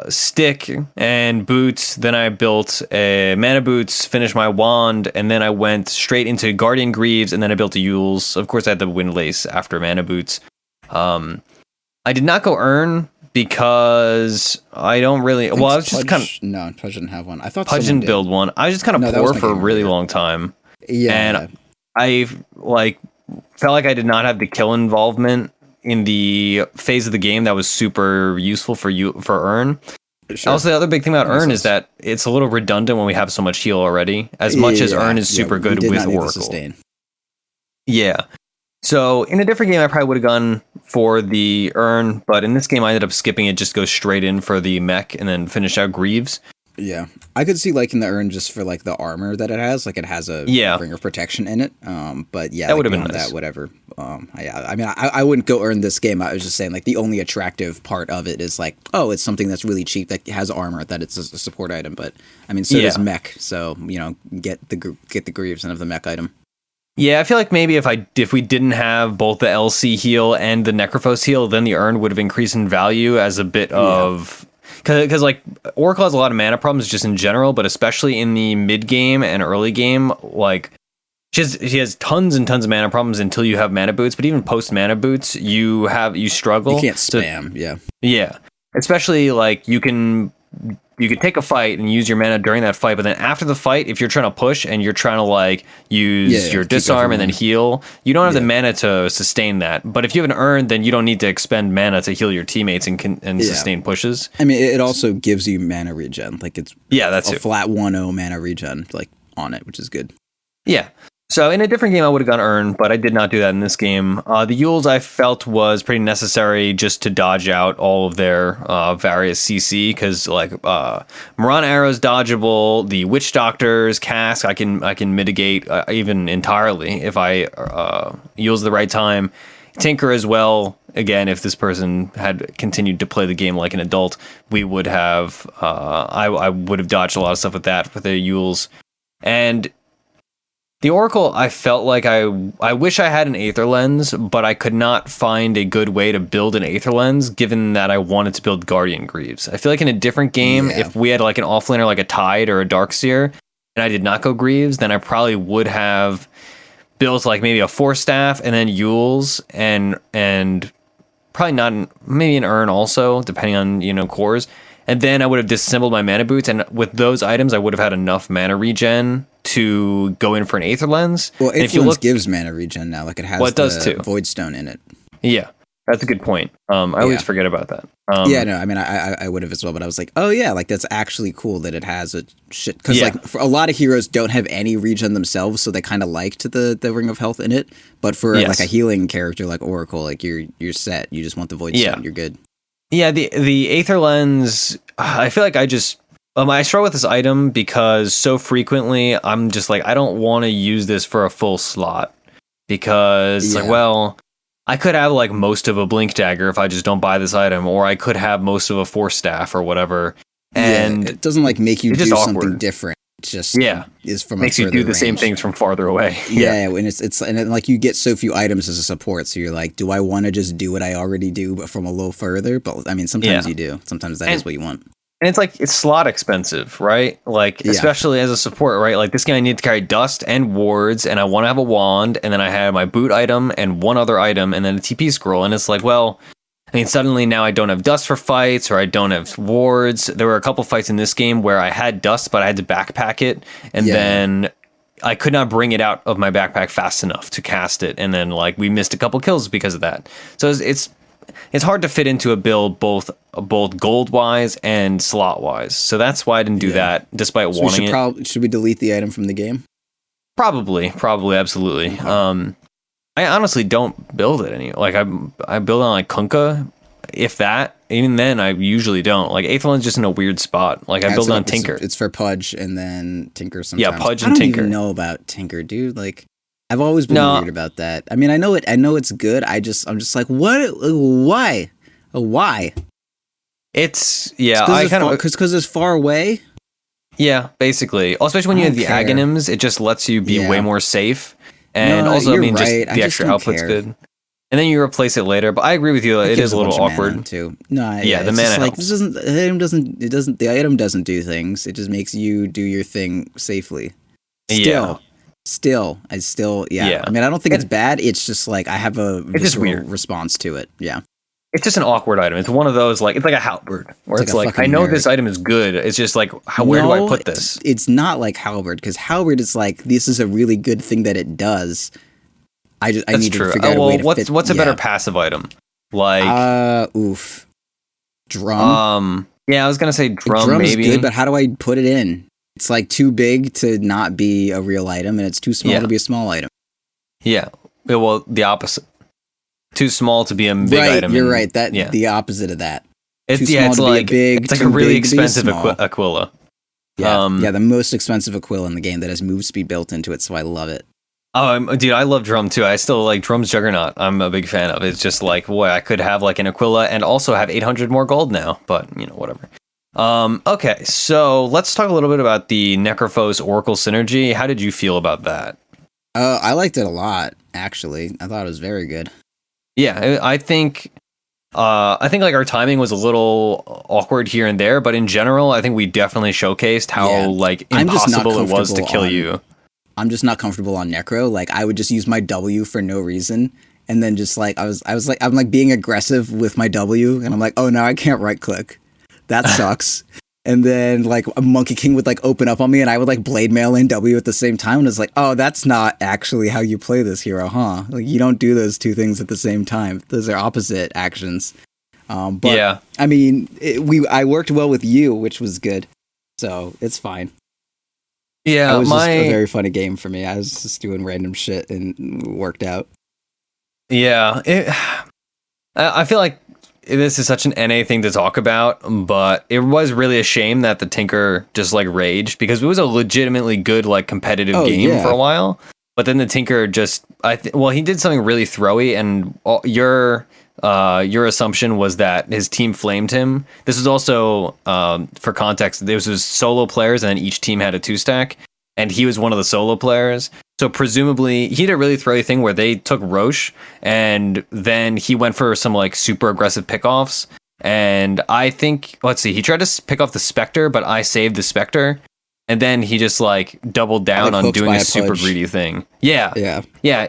Stick and Boots, then I built a Mana Boots, finished my Wand, and then I went straight into Guardian Greaves, and then I built a Yule's. Of course I had the Windlace after Mana Boots. I did not go Urn, because I don't really. I was just kind of. No, Pudge didn't have one. I thought Pudge didn't build one. I was just kind of poor for a really long time. Yeah, and I felt like I did not have the kill involvement in the phase of the game that was super useful for Urn. Sure. Also, the other big thing about Urn is that it's a little redundant when we have so much heal already. As much as Urn is super good with Oracle. Yeah. So in a different game, I probably would have gone for the Urn, but in this game, I ended up skipping it, just go straight in for the mech and then finish out Greaves. Yeah, I could see in the Urn just for the armor that it has, it has a ring of protection in it. But yeah, that would have been nice. That, whatever. Yeah, I mean, I wouldn't go Urn this game. I was just saying the only attractive part of it is it's something that's really cheap that has armor, that it's a support item. But I mean, so does mech. So get the Greaves and have the mech item. Yeah, I feel like maybe if we didn't have both the LC heal and the Necrophos heal, then the Urn would have increased in value as a bit of... Because Oracle has a lot of mana problems just in general, but especially in the mid game and early game, she has tons and tons of mana problems until you have Mana Boots, but even post Mana Boots, you struggle. You can't spam, Yeah. Especially you could take a fight and use your mana during that fight, but then after the fight, if you're trying to push and you're trying to use your disarm and then heal, you don't have the mana to sustain that. But if you have an Urn, then you don't need to expend mana to heal your teammates and sustain pushes. I mean, it also gives you mana regen. It's that's a flat 1-0 mana regen on it, which is good. Yeah. So in a different game, I would have gone Urn, but I did not do that in this game. The Yules I felt was pretty necessary just to dodge out all of their various CC, because like Marana Arrow's dodgeable, the Witch Doctor's Cask I can mitigate even entirely if I use the right time. Tinker as well. Again, if this person had continued to play the game like an adult, we would have I would have dodged a lot of stuff with that for the Yules. And the Oracle, I felt like I wish I had an Aether Lens, but I could not find a good way to build an Aether Lens, given that I wanted to build Guardian Greaves. I feel like in a different game, if we had like an offlaner like a Tide or a Darkseer, and I did not go Greaves, then I probably would have built like maybe a Force Staff and then Yules and probably not, maybe an Urn also, depending on, cores. And then I would have disassembled my mana boots, and with those items, I would have had enough mana regen to go in for an Aether Lens. Well, Aether Lens gives mana regen now, like it has it does too. Void Stone in it. Yeah, that's a good point. I always forget about that. I mean, I would have as well, but I was like, oh yeah, like that's actually cool that it has a shit, because like for a lot of heroes don't have any regen themselves, so they kind of liked the Ring of Health in it. But for like a healing character like Oracle, like you're set. You just want the Void Stone, you're good. Yeah, the Aether Lens, I feel like I struggle with this item because so frequently I'm just like, I don't want to use this for a full slot, because like, well, I could have like most of a Blink Dagger if I just don't buy this item, or I could have most of a Force Staff or whatever. And it doesn't like make you do something different. It just is from makes you do the same things from farther away. And it's and like you get so few items as a support, so you're like, do I want to just do what I already do but from a little further? But I mean, sometimes you do. Sometimes that is what you want. And it's like, it's slot expensive, right? Like, especially as a support, right? Like this game, I need to carry dust and wards, and I want to have a wand, and then I have my boot item and one other item, and then a TP scroll. And it's like, well, I mean, suddenly now I don't have dust for fights, or I don't have wards. There were a couple fights in this game where I had dust, but I had to backpack it, and then I could not bring it out of my backpack fast enough to cast it, and then like we missed a couple kills because of that. So it's hard to fit into a build both gold wise and slot wise. So that's why I didn't do that, despite wanting it. Should we delete the item from the game? Probably, absolutely. I honestly don't build it any. Like I build on like Kunkka, if that. Even then, I usually don't. Like Aether Lens just in a weird spot. Like I build on Tinker. It's for Pudge and then Tinker sometimes. Yeah, Pudge and Tinker. I don't even know about Tinker, dude. Like I've always been weird about that. I mean, I know it's good. I'm just like, what? Why? It's because it's far away. Yeah, basically. Especially when you have the Aghanims, it just lets you be way more safe. And also, I mean, just the extra output's good. And then you replace it later. But I agree with you. It is a little awkward too. No, the mana like, helps. The item doesn't do things. It just makes you do your thing safely. Still, I mean, I don't think it's bad. It's just like I have a visceral response to it. Yeah. It's just an awkward item. It's one of those, like, it's like a halberd, where it's like I know this item is good. It's just like, where do I put this? It's not like halberd, because halberd is like, this is a really good thing that it does. I need to figure out a way to fit. What's a better passive item? Like, drum. Yeah, I was gonna say drum maybe. Is good, but how do I put it in? It's like too big to not be a real item, and it's too small to be a small item. Yeah. Well, the opposite. Too small to be a big item. You're right. The opposite of that. It's like a really expensive Aquila. Yeah, the most expensive Aquila in the game that has move speed built into it, so I love it. Oh, dude, I love Drum too. I still like Drum's Juggernaut. I'm a big fan of. It's just like, boy, I could have like an Aquila and also have 800 more gold now, but whatever. Okay, so let's talk a little bit about the Necrophos Oracle synergy. How did you feel about that? I liked it a lot, actually. I thought it was very good. Yeah, I think like our timing was a little awkward here and there, but in general, I think we definitely showcased how like impossible it was to kill you. I'm just not comfortable on Necro. Like I would just use my W for no reason, and then just like I was like I'm like being aggressive with my W, and I'm like, oh no, I can't right click. That sucks. And then like a Monkey King would like open up on me, and I would like blade mail in W at the same time, and it's like, oh, that's not actually how you play this hero, huh? Like you don't do those two things at the same time. Those are opposite actions. But yeah. I mean, I worked well with you, which was good, so it's fine. Yeah, it was just a very funny game for me. I was just doing random shit and worked out. Yeah, I feel like this is such an NA thing to talk about, but it was really a shame that the Tinker just like raged, because it was a legitimately good like competitive game for a while. But then the Tinker just, he did something really throwy, and your assumption was that his team flamed him. This was also, for context, there was solo players, and then each team had a 2-stack, and he was one of the solo players. So presumably he did a really throwy thing where they took Roche, and then he went for some like super aggressive pickoffs. And I think, he tried to pick off the Spectre, but I saved the Spectre. And then he just like doubled down on doing a super greedy thing. Yeah.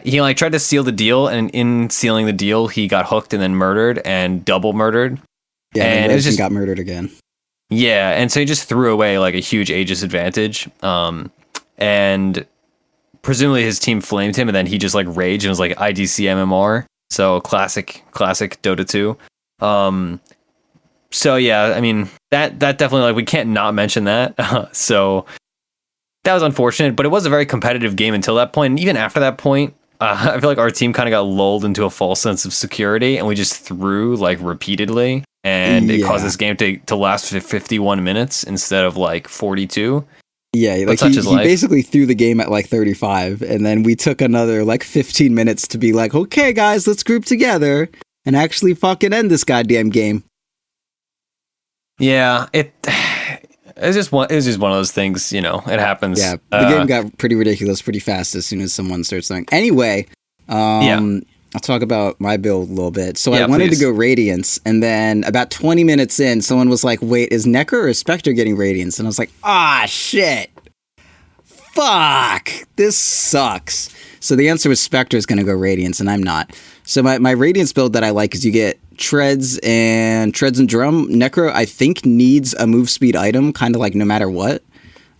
He like tried to seal the deal, and in sealing the deal, he got hooked and then murdered, and double murdered. Yeah, and it just got murdered again. Yeah, and so he just threw away like a huge Aegis advantage. And presumably his team flamed him, and then he just like raged and was like IDC MMR. So classic Dota 2. So yeah, I mean that definitely, like, we can't not mention that. So that was unfortunate, but it was a very competitive game until that point. And even after that point, I feel like our team kind of got lulled into a false sense of security, and we just threw like repeatedly, and it caused this game to last 51 minutes instead of like 42. Yeah, like he basically threw the game at like 35, and then we took another like 15 minutes to be like, okay, guys, let's group together and actually fucking end this goddamn game. Yeah, it was just one of those things, you know. It happens. Yeah, the game got pretty ridiculous pretty fast as soon as someone starts saying. Anyway, I'll talk about my build a little bit. So I wanted to go Radiance, and then about 20 minutes in, someone was like, wait, is Necro or Spectre getting Radiance? And I was like, shit. Fuck. This sucks. So the answer was Spectre is going to go Radiance, and I'm not. So my Radiance build that I like is you get Treads and Drum. Necro, I think, needs a move speed item, kind of like no matter what.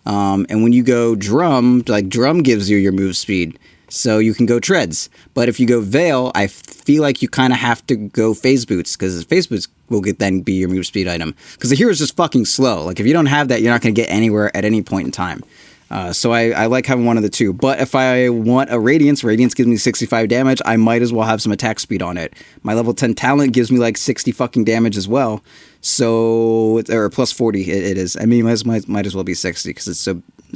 And when you go Drum, like Drum gives you your move speed. So you can go Treads. But if you go Veil, I feel like you kind of have to go Phase Boots, because Phase Boots will then be your move speed item. Because the hero's just fucking slow. Like, if you don't have that, you're not going to get anywhere at any point in time. So I like having one of the two. But if I want a Radiance gives me 65 damage, I might as well have some attack speed on it. My level 10 talent gives me like 60 fucking damage as well. So, or plus 40 it is. I mean, it might as well be 60 because it's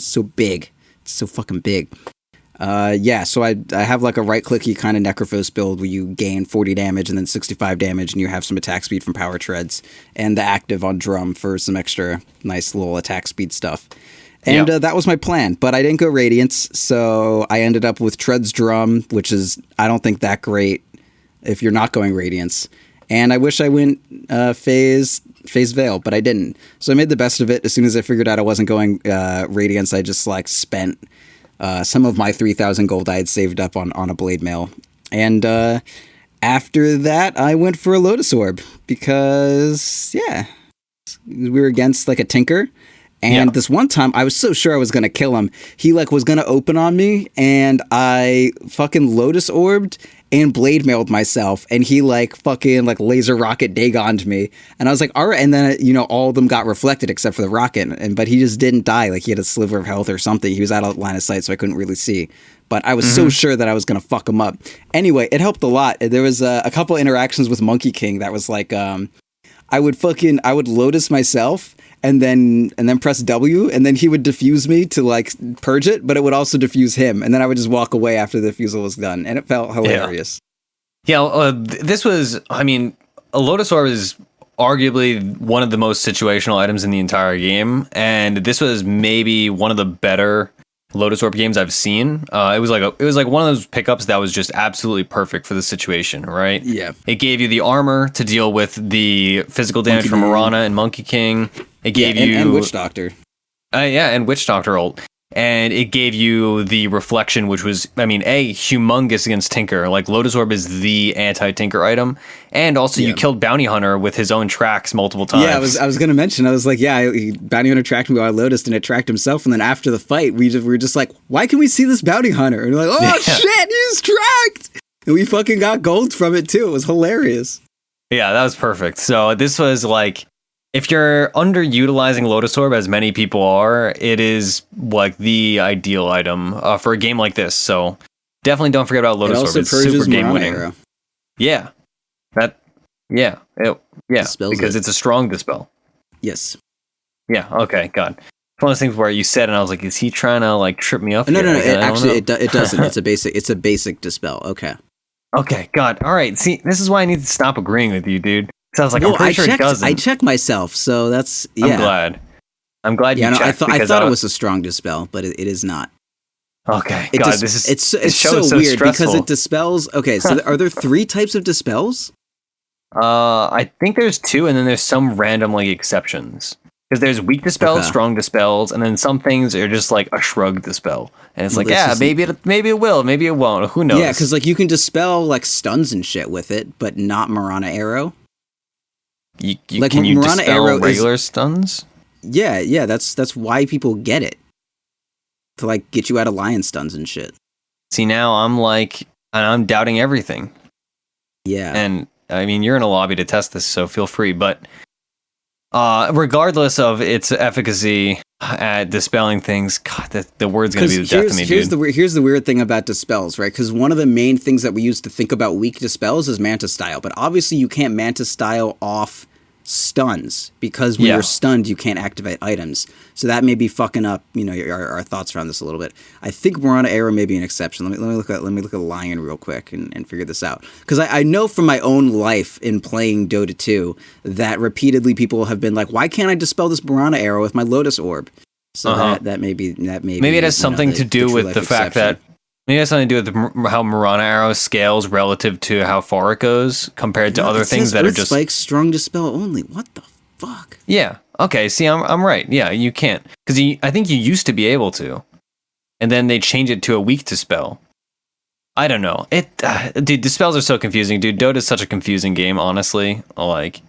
so big. It's so fucking big. So I have like a right-clicky kind of Necrophos build where you gain 40 damage and then 65 damage, and you have some attack speed from Power Treads, and the active on Drum for some extra nice little attack speed stuff. And that was my plan, but I didn't go Radiance, so I ended up with Treads Drum, which is, I don't think, that great if you're not going Radiance. And I wish I went Phase Veil, but I didn't. So I made the best of it. As soon as I figured out I wasn't going Radiance, I just like spent some of my 3,000 gold I had saved up on a Blade Mail. And after that, I went for a Lotus Orb because, we were against like a Tinker. And this one time, I was so sure I was going to kill him. He like was going to open on me, and I fucking Lotus Orbed and Blade Mailed myself, and he like fucking like laser rocket Dagoned me. And I was like, all right. And then, all of them got reflected except for the rocket. But he just didn't die. Like, he had a sliver of health or something. He was out of line of sight, so I couldn't really see. But I was so sure that I was going to fuck him up. Anyway, it helped a lot. There was a couple interactions with Monkey King that was like, I would Lotus myself and then press W, and then he would defuse me to like purge it, but it would also defuse him, and then I would just walk away after the defusal was done, and it felt hilarious. This was, I mean, a Lotus Orb is arguably one of the most situational items in the entire game, and this was maybe one of the better Lotus Orb games I've seen. It was like one of those pickups that was just absolutely perfect for the situation, right? Yeah. It gave you the armor to deal with the physical damage from Mirana and Monkey King. It gave you and Witch Doctor. And Witch Doctor ult. And it gave you the reflection, which was, I mean, humongous against Tinker. Like, Lotus Orb is the anti-Tinker item. And also, you killed Bounty Hunter with his own tracks multiple times. Yeah, I was going to mention, I was like, Bounty Hunter tracked me while I Lotused, and it tracked himself. And then after the fight, we were just like, why can we see this Bounty Hunter? And we're like, shit, he's tracked! And we fucking got gold from it, too. It was hilarious. Yeah, that was perfect. So this was like, if you're underutilizing Lotus Orb, as many people are, it is like the ideal item for a game like this. So definitely don't forget about Lotus Orb. It's super game winning. Arrow. Yeah, because it's a strong dispel. Yes. Yeah. Okay. God. It's one of those things where you said, and I was like, "Is he trying to like trip me up?" No. It doesn't. It's a basic dispel. Okay. Okay. God. All right. See, this is why I need to stop agreeing with you, dude. So I was like, I'm pretty sure it doesn't. I checked myself, so that's I'm glad you checked. I thought it was a strong dispel, but it is not. Okay. It's so weird because it dispels. Okay, so are there 3 types of dispels? I think there's 2, and then there's some random like exceptions. Because there's weak dispels, strong dispels, and then some things are just like a shrug dispel, and it's like, maybe it will, maybe it won't. Who knows? Yeah, because like you can dispel like stuns and shit with it, but not Marana Arrow. Can you Marana dispel Arrow regular stuns? Yeah, that's why people get it, to like get you out of lion stuns and shit. See, now I'm doubting everything. Yeah, and I mean you're in a lobby to test this, so feel free, but. Regardless of its efficacy at dispelling things, God, the word's going to be the death of me, dude. Here's the weird thing about dispels, right? Because one of the main things that we use to think about weak dispels is Manta Style. But obviously you can't Manta Style off stuns, because when you're stunned, you can't activate items. So that may be fucking up, our thoughts around this a little bit. I think Marana Arrow may be an exception. Let me look at Lion real quick and figure this out. Because I know from my own life in playing Dota 2 that repeatedly people have been like, why can't I dispel this Marana Arrow with my Lotus Orb? So that may be maybe it has something to do with the fact that maybe it has something to do with how Marana Arrow scales relative to how far it goes compared to other things that are just like strong dispel only. What the fuck? Yeah. Okay. See, I'm right. Yeah, you can't, because I think you used to be able to, and then they changed it to a weak dispel. I don't know. Dude, dispels are so confusing, dude. Dota is such a confusing game, honestly. Like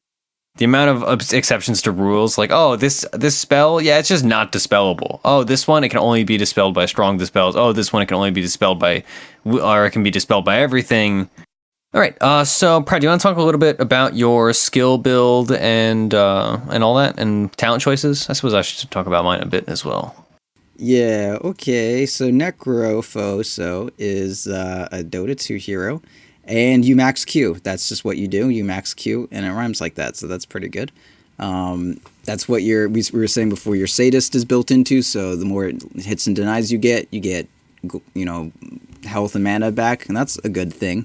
the amount of exceptions to rules, like, oh, this spell, it's just not dispellable. Oh, this one, it can only be dispelled by strong dispels. Oh, this one, it can only be dispelled by, or it can be dispelled by everything. All right, so Pratt, do you want to talk a little bit about your skill build and all that, and talent choices? I suppose I should talk about mine a bit as well. Yeah, okay, so Necrophos is a Dota 2 hero. And you max Q. That's just what you do. You max Q, and it rhymes like that, so that's pretty good. That's what we were saying before, your sadist is built into, so the more hits and denies you get, health and mana back, and that's a good thing.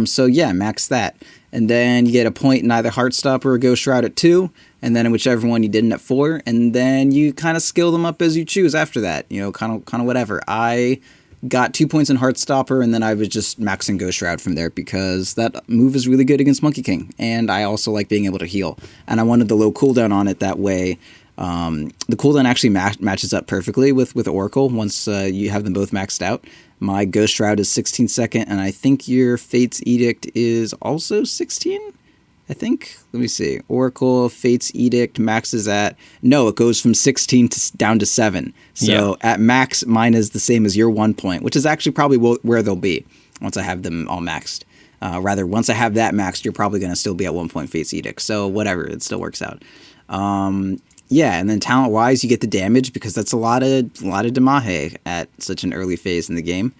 So yeah, max that. And then you get a point in either Heartstopper or Ghost Shroud at 2, and then in whichever one you didn't at 4, and then you kind of skill them up as you choose after that, kind of whatever. I got 2 points in Heartstopper, and then I was just maxing Ghost Shroud from there because that move is really good against Monkey King, and I also like being able to heal. And I wanted the low cooldown on it that way. The cooldown actually matches up perfectly with Oracle once you have them both maxed out. My Ghost Shroud is 16 second, and I think your Fate's Edict is also 16? I think. Let me see. Oracle, Fate's Edict maxes at... No, it goes from 16 down to 7. So at max, mine is the same as your 1 point, which is actually probably where they'll be once I have them all maxed. Once I have that maxed, you're probably going to still be at 1 point Fate's Edict. So whatever, it still works out. And then talent-wise, you get the damage because that's a lot of Damahe at such an early phase in the game.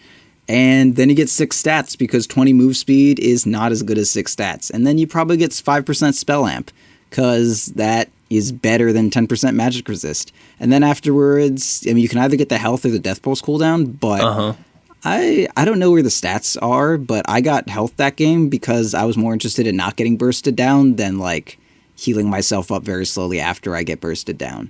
And then you get 6 stats because 20 move speed is not as good as 6 stats. And then you probably get 5% spell amp because that is better than 10% magic resist. And then afterwards, you can either get the health or the death pulse cooldown, but I don't know where the stats are, but I got health that game because I was more interested in not getting bursted down than like healing myself up very slowly after I get bursted down.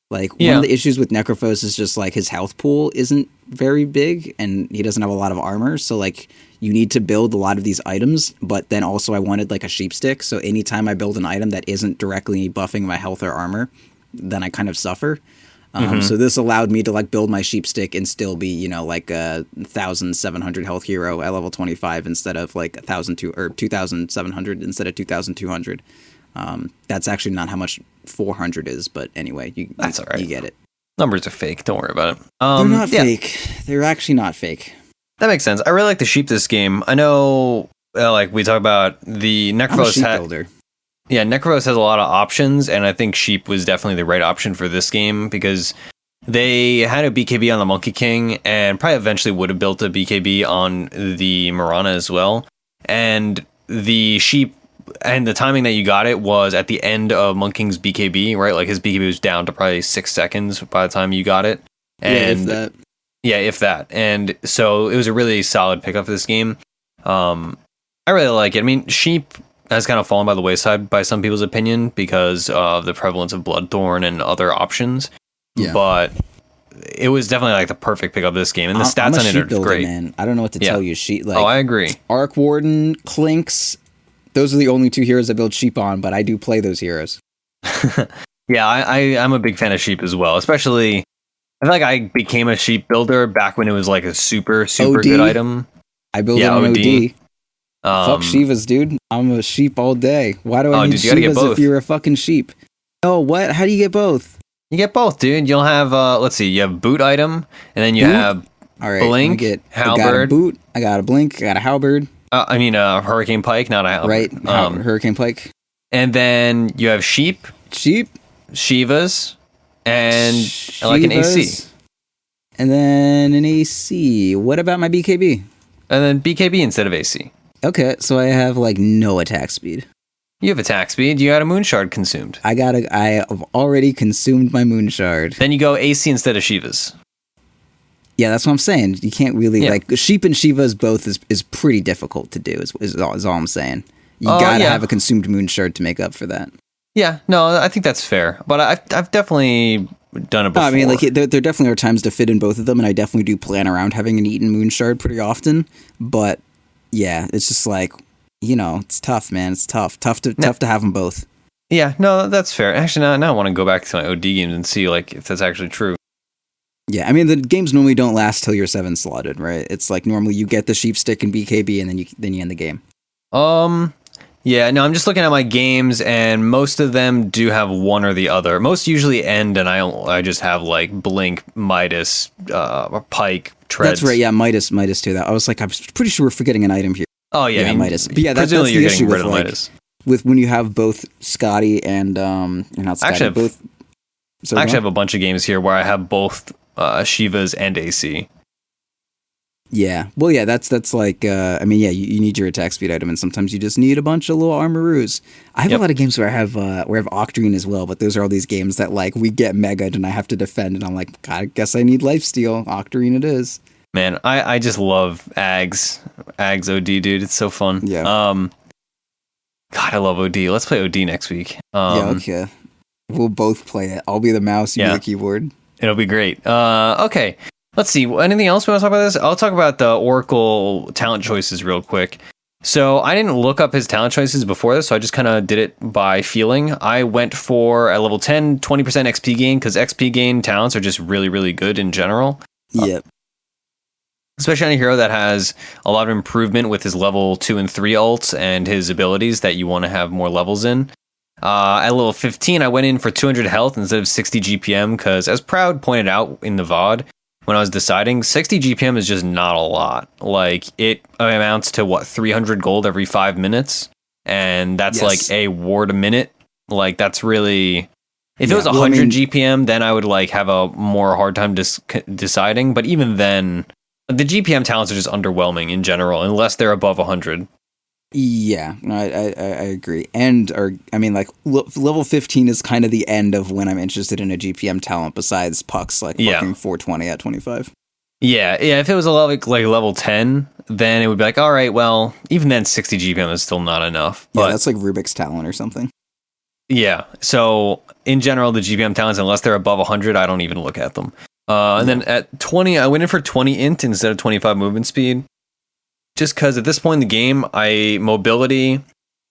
One of the issues with Necrophos is just like his health pool isn't very big and he doesn't have a lot of armor. So like you need to build a lot of these items, but then also I wanted like a sheep stick. So anytime I build an item that isn't directly buffing my health or armor, then I kind of suffer. So this allowed me to like build my sheep stick and still be, like a 1,700 health hero at level 25 instead of like 2,700 instead of 2,200. That's actually not how much 400 is, but anyway, that's all right. You get it. Numbers are fake. Don't worry about it. They're not fake. They're actually not fake. That makes sense. I really like the sheep this game. I know, like we talk about the Necrophos builder. Yeah, Necrophos has a lot of options, and I think Sheep was definitely the right option for this game because they had a BKB on the Monkey King and probably eventually would have built a BKB on the Mirana as well. And the Sheep and the timing that you got it was at the end of Monkey King's BKB, right? Like his BKB was down to probably 6 seconds by the time you got it. And if that. And so it was a really solid pickup for this game. I really like it. I mean, Sheep has kind of fallen by the wayside by some people's opinion because of the prevalence of Bloodthorn and other options. Yeah. But it was definitely like the perfect pickup this game, and the stats on it are great. Man. I don't know what to tell you. I agree. Arc Warden, Clinks, those are the only 2 heroes I build Sheep on, but I do play those heroes. Yeah, I'm a big fan of Sheep as well, especially I feel like I became a Sheep builder back when it was like a super OD. Good item. I build it on OD. Fuck Shivas, dude. I'm a sheep all day. Why do I need Shivas if you're a fucking sheep? Oh, what? How do you get both? You get both, dude. You'll have, let's see, you have boot item, and then you have blink, halberd. I got a boot, I got a blink, I got a halberd. Hurricane pike, not a halberd. Right, Hurricane pike. And then you have sheep, Shivas, and like an AC. And then an AC. What about my BKB? And then BKB instead of AC. Okay, so I have like no attack speed. You have attack speed. You got a moon shard consumed. I have already consumed my moon shard. Then you go AC instead of Shivas. Yeah, that's what I'm saying. You can't really like sheep and Shivas both is pretty difficult to do. Is all I'm saying. You gotta have a consumed moon shard to make up for that. Yeah, no, I think that's fair. But I've definitely done it before. I mean, like there definitely are times to fit in both of them, and I definitely do plan around having an eaten moon shard pretty often. But yeah, it's just like, it's tough, man. It's tough to have them both. Yeah, no, that's fair. Actually, now I want to go back to my OD games and see like if that's actually true. Yeah, I mean the games normally don't last till you're 7 slotted, right? It's like normally you get the sheep stick and BKB, and then you end the game. Yeah, no, I'm just looking at my games, and most of them do have one or the other. Most usually end, and I just have like blink, Midas, pike, treads. That's right. Yeah, Midas too. I was pretty sure we're forgetting an item here. Oh yeah, Midas. But yeah, that's the issue with Midas. With when you have both Scotty and you're not Scotty. I actually have a bunch of games here where I have both Shivas and AC. Yeah. Well, yeah, that's like, you need your attack speed item, and sometimes you just need a bunch of little armoroos. I have a lot of games where I have Octarine as well, but those are all these games that like we get mega'd and I have to defend, and I'm like, God, I guess I need lifesteal. Octarine it is. Man, I just love Ags OD, dude. It's so fun. Yeah. God, I love OD. Let's play OD next week. Yeah, okay. We'll both play it. I'll be the mouse, you be the keyboard. It'll be great. Okay. Let's see. Anything else we want to talk about this? I'll talk about the Oracle talent choices real quick. So I didn't look up his talent choices before this, so I just kind of did it by feeling. I went for at level 10, 20% XP gain, because XP gain talents are just really, really good in general. Yep. Especially on a hero that has a lot of improvement with his level 2 and 3 ults and his abilities that you want to have more levels in. At level 15, I went in for 200 health instead of 60 GPM, because as Proud pointed out in the VOD, when I was deciding, 60 GPM is just not a lot. Like, it amounts to, 300 gold every 5 minutes? And that's like a ward a minute. Like, that's really... If it was 100 GPM, then I would, like, have a more hard time deciding. But even then, the GPM talents are just underwhelming in general, unless they're above 100. Yeah, no, I agree. And, level 15 is kind of the end of when I'm interested in a GPM talent besides pucks, like fucking 420 at 25. Yeah, if it was a level 10, then it would be like, all right, well, even then 60 GPM is still not enough. But, yeah, that's like Rubik's talent or something. Yeah, so in general, the GPM talents, unless they're above 100, I don't even look at them. And then at 20, I went in for 20 int instead of 25 movement speed. Just because at this point in the game, mobility,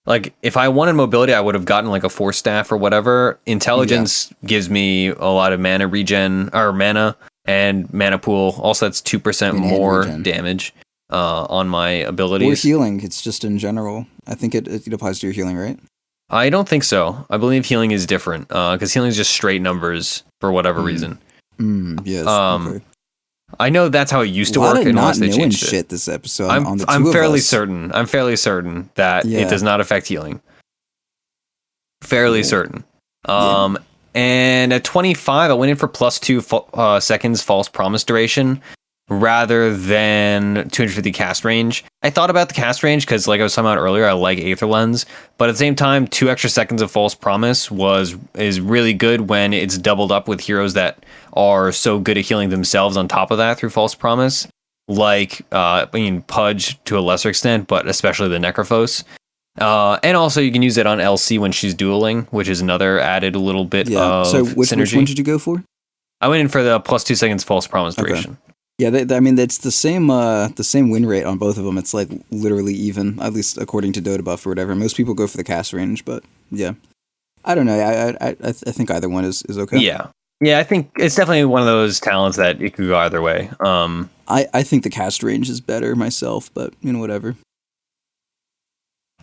like if I wanted mobility, I would have gotten like a 4-staff or whatever. Intelligence gives me a lot of mana regen, or mana, and mana pool. Also, that's 2% more damage on my abilities. Or healing, it's just in general. I think it applies to your healing, right? I don't think so. I believe healing is different, because healing is just straight numbers for whatever reason. Yes, okay. I know that's how it used to work, unless they changed it. Shit this episode. I'm fairly certain that it does not affect healing. fairly certain. And at 25, I went in for +2 seconds false promise duration rather than 250 cast range. I thought about the cast range because, like I was talking about earlier, I like Aether Lens, but at the same time, 2 extra seconds of false promise is really good when it's doubled up with heroes that are so good at healing themselves on top of that through false promise, like Pudge to a lesser extent, but especially the Necrophos. And also you can use it on LC when she's dueling, which is another added little bit of so which one did you go for? I went in for the +2 seconds false promise duration. Okay. Yeah, it's the same win rate on both of them. It's like literally even, at least according to Dota Buff or whatever. Most people go for the cast range, but yeah, I don't know. I think either one is okay. Yeah, I think it's definitely one of those talents that it could go either way. I think the cast range is better myself, but whatever.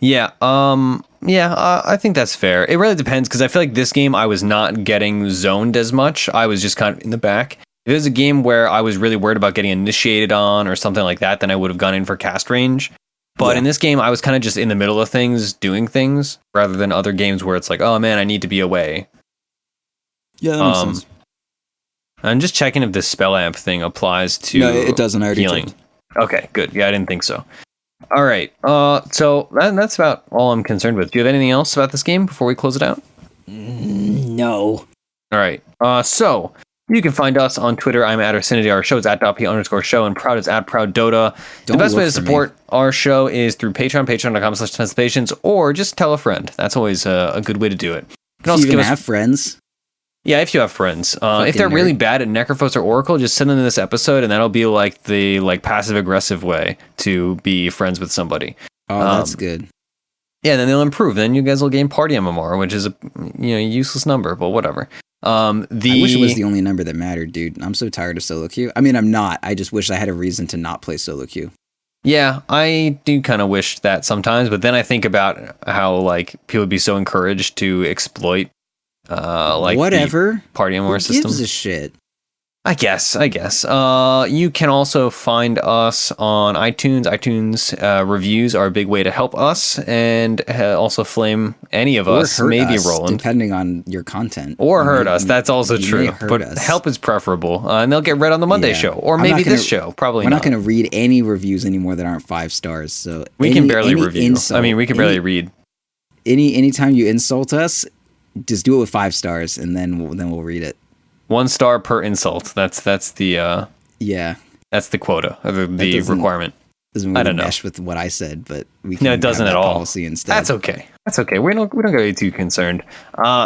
Yeah, I think that's fair. It really depends, because I feel like this game I was not getting zoned as much. I was just kind of in the back. If it was a game where I was really worried about getting initiated on or something like that, then I would have gone in for cast range. But in this game, I was kind of just in the middle of things, doing things, rather than other games where it's like, oh man, I need to be away. Yeah, that makes sense. I'm just checking if this spell amp thing applies to No, it doesn't. I already healing. checked. Okay, good. Yeah, I didn't think so. All right. So that's about all I'm concerned with. Do you have anything else about this game before we close it out? No. All right. So you can find us on Twitter. I'm at Ursinity. Our show is at @p_show, and Proud is at ProudDota. The best way to support our show is through Patreon, patreon.com/defensivepatience, or just tell a friend. That's always a good way to do it. You can also have friends. Yeah, if you have friends. If they're really bad at Necrophos or Oracle, just send them to this episode, and that'll be like the passive-aggressive way to be friends with somebody. Oh, that's good. Yeah, then they'll improve. Then you guys will gain party MMR, which is a useless number, but whatever. I wish it was the only number that mattered, dude. I'm so tired of solo queue. I mean, I'm not. I just wish I had a reason to not play solo queue. Yeah, I do kind of wish that sometimes, but then I think about how people would be so encouraged to exploit whatever the party MMR system. Who gives a shit? I guess. You can also find us on iTunes. iTunes reviews are a big way to help us, and also flame any of us, maybe Roland, depending on your content. Or hurt us. That's also true. But help is preferable, and they'll get read on the Monday show, or maybe this show. Probably we're not going to read any reviews anymore that aren't 5 stars. So we can barely review. We can barely read. Anytime you insult us, just do it with 5 stars, and then we'll read it. 1 star per insult. That's the That's the quota, or the requirement. Doesn't really mesh with what I said, but we can. No, it doesn't at all. Policy instead. That's okay. We don't gotta be too concerned.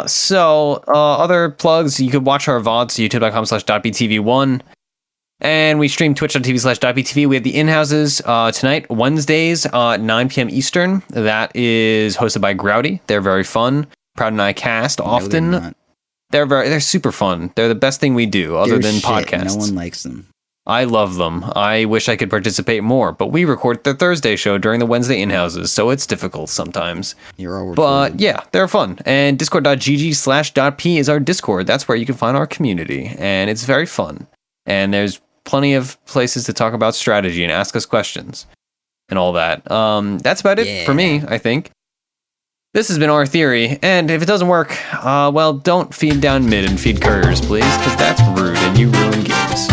So other plugs. You could watch our VODs, youtube.com/.btv1, and we stream twitch.tv/.btv. We have the in-houses tonight, Wednesdays, 9 p.m. Eastern. That is hosted by Grouty. They're very fun. Proud and I cast often. No, they're super fun. They're the best thing we do, other than podcasts. No one likes them. I love them. I wish I could participate more, but we record the Thursday show during the Wednesday in-houses, so it's difficult sometimes. But yeah, they're fun. And discord.gg/.p is our Discord. That's where you can find our community, and it's very fun. And there's plenty of places to talk about strategy and ask us questions and all that. That's about it for me, I think. This has been our theory, and if it doesn't work, don't feed down mid and feed couriers, please, because that's rude and you ruin games.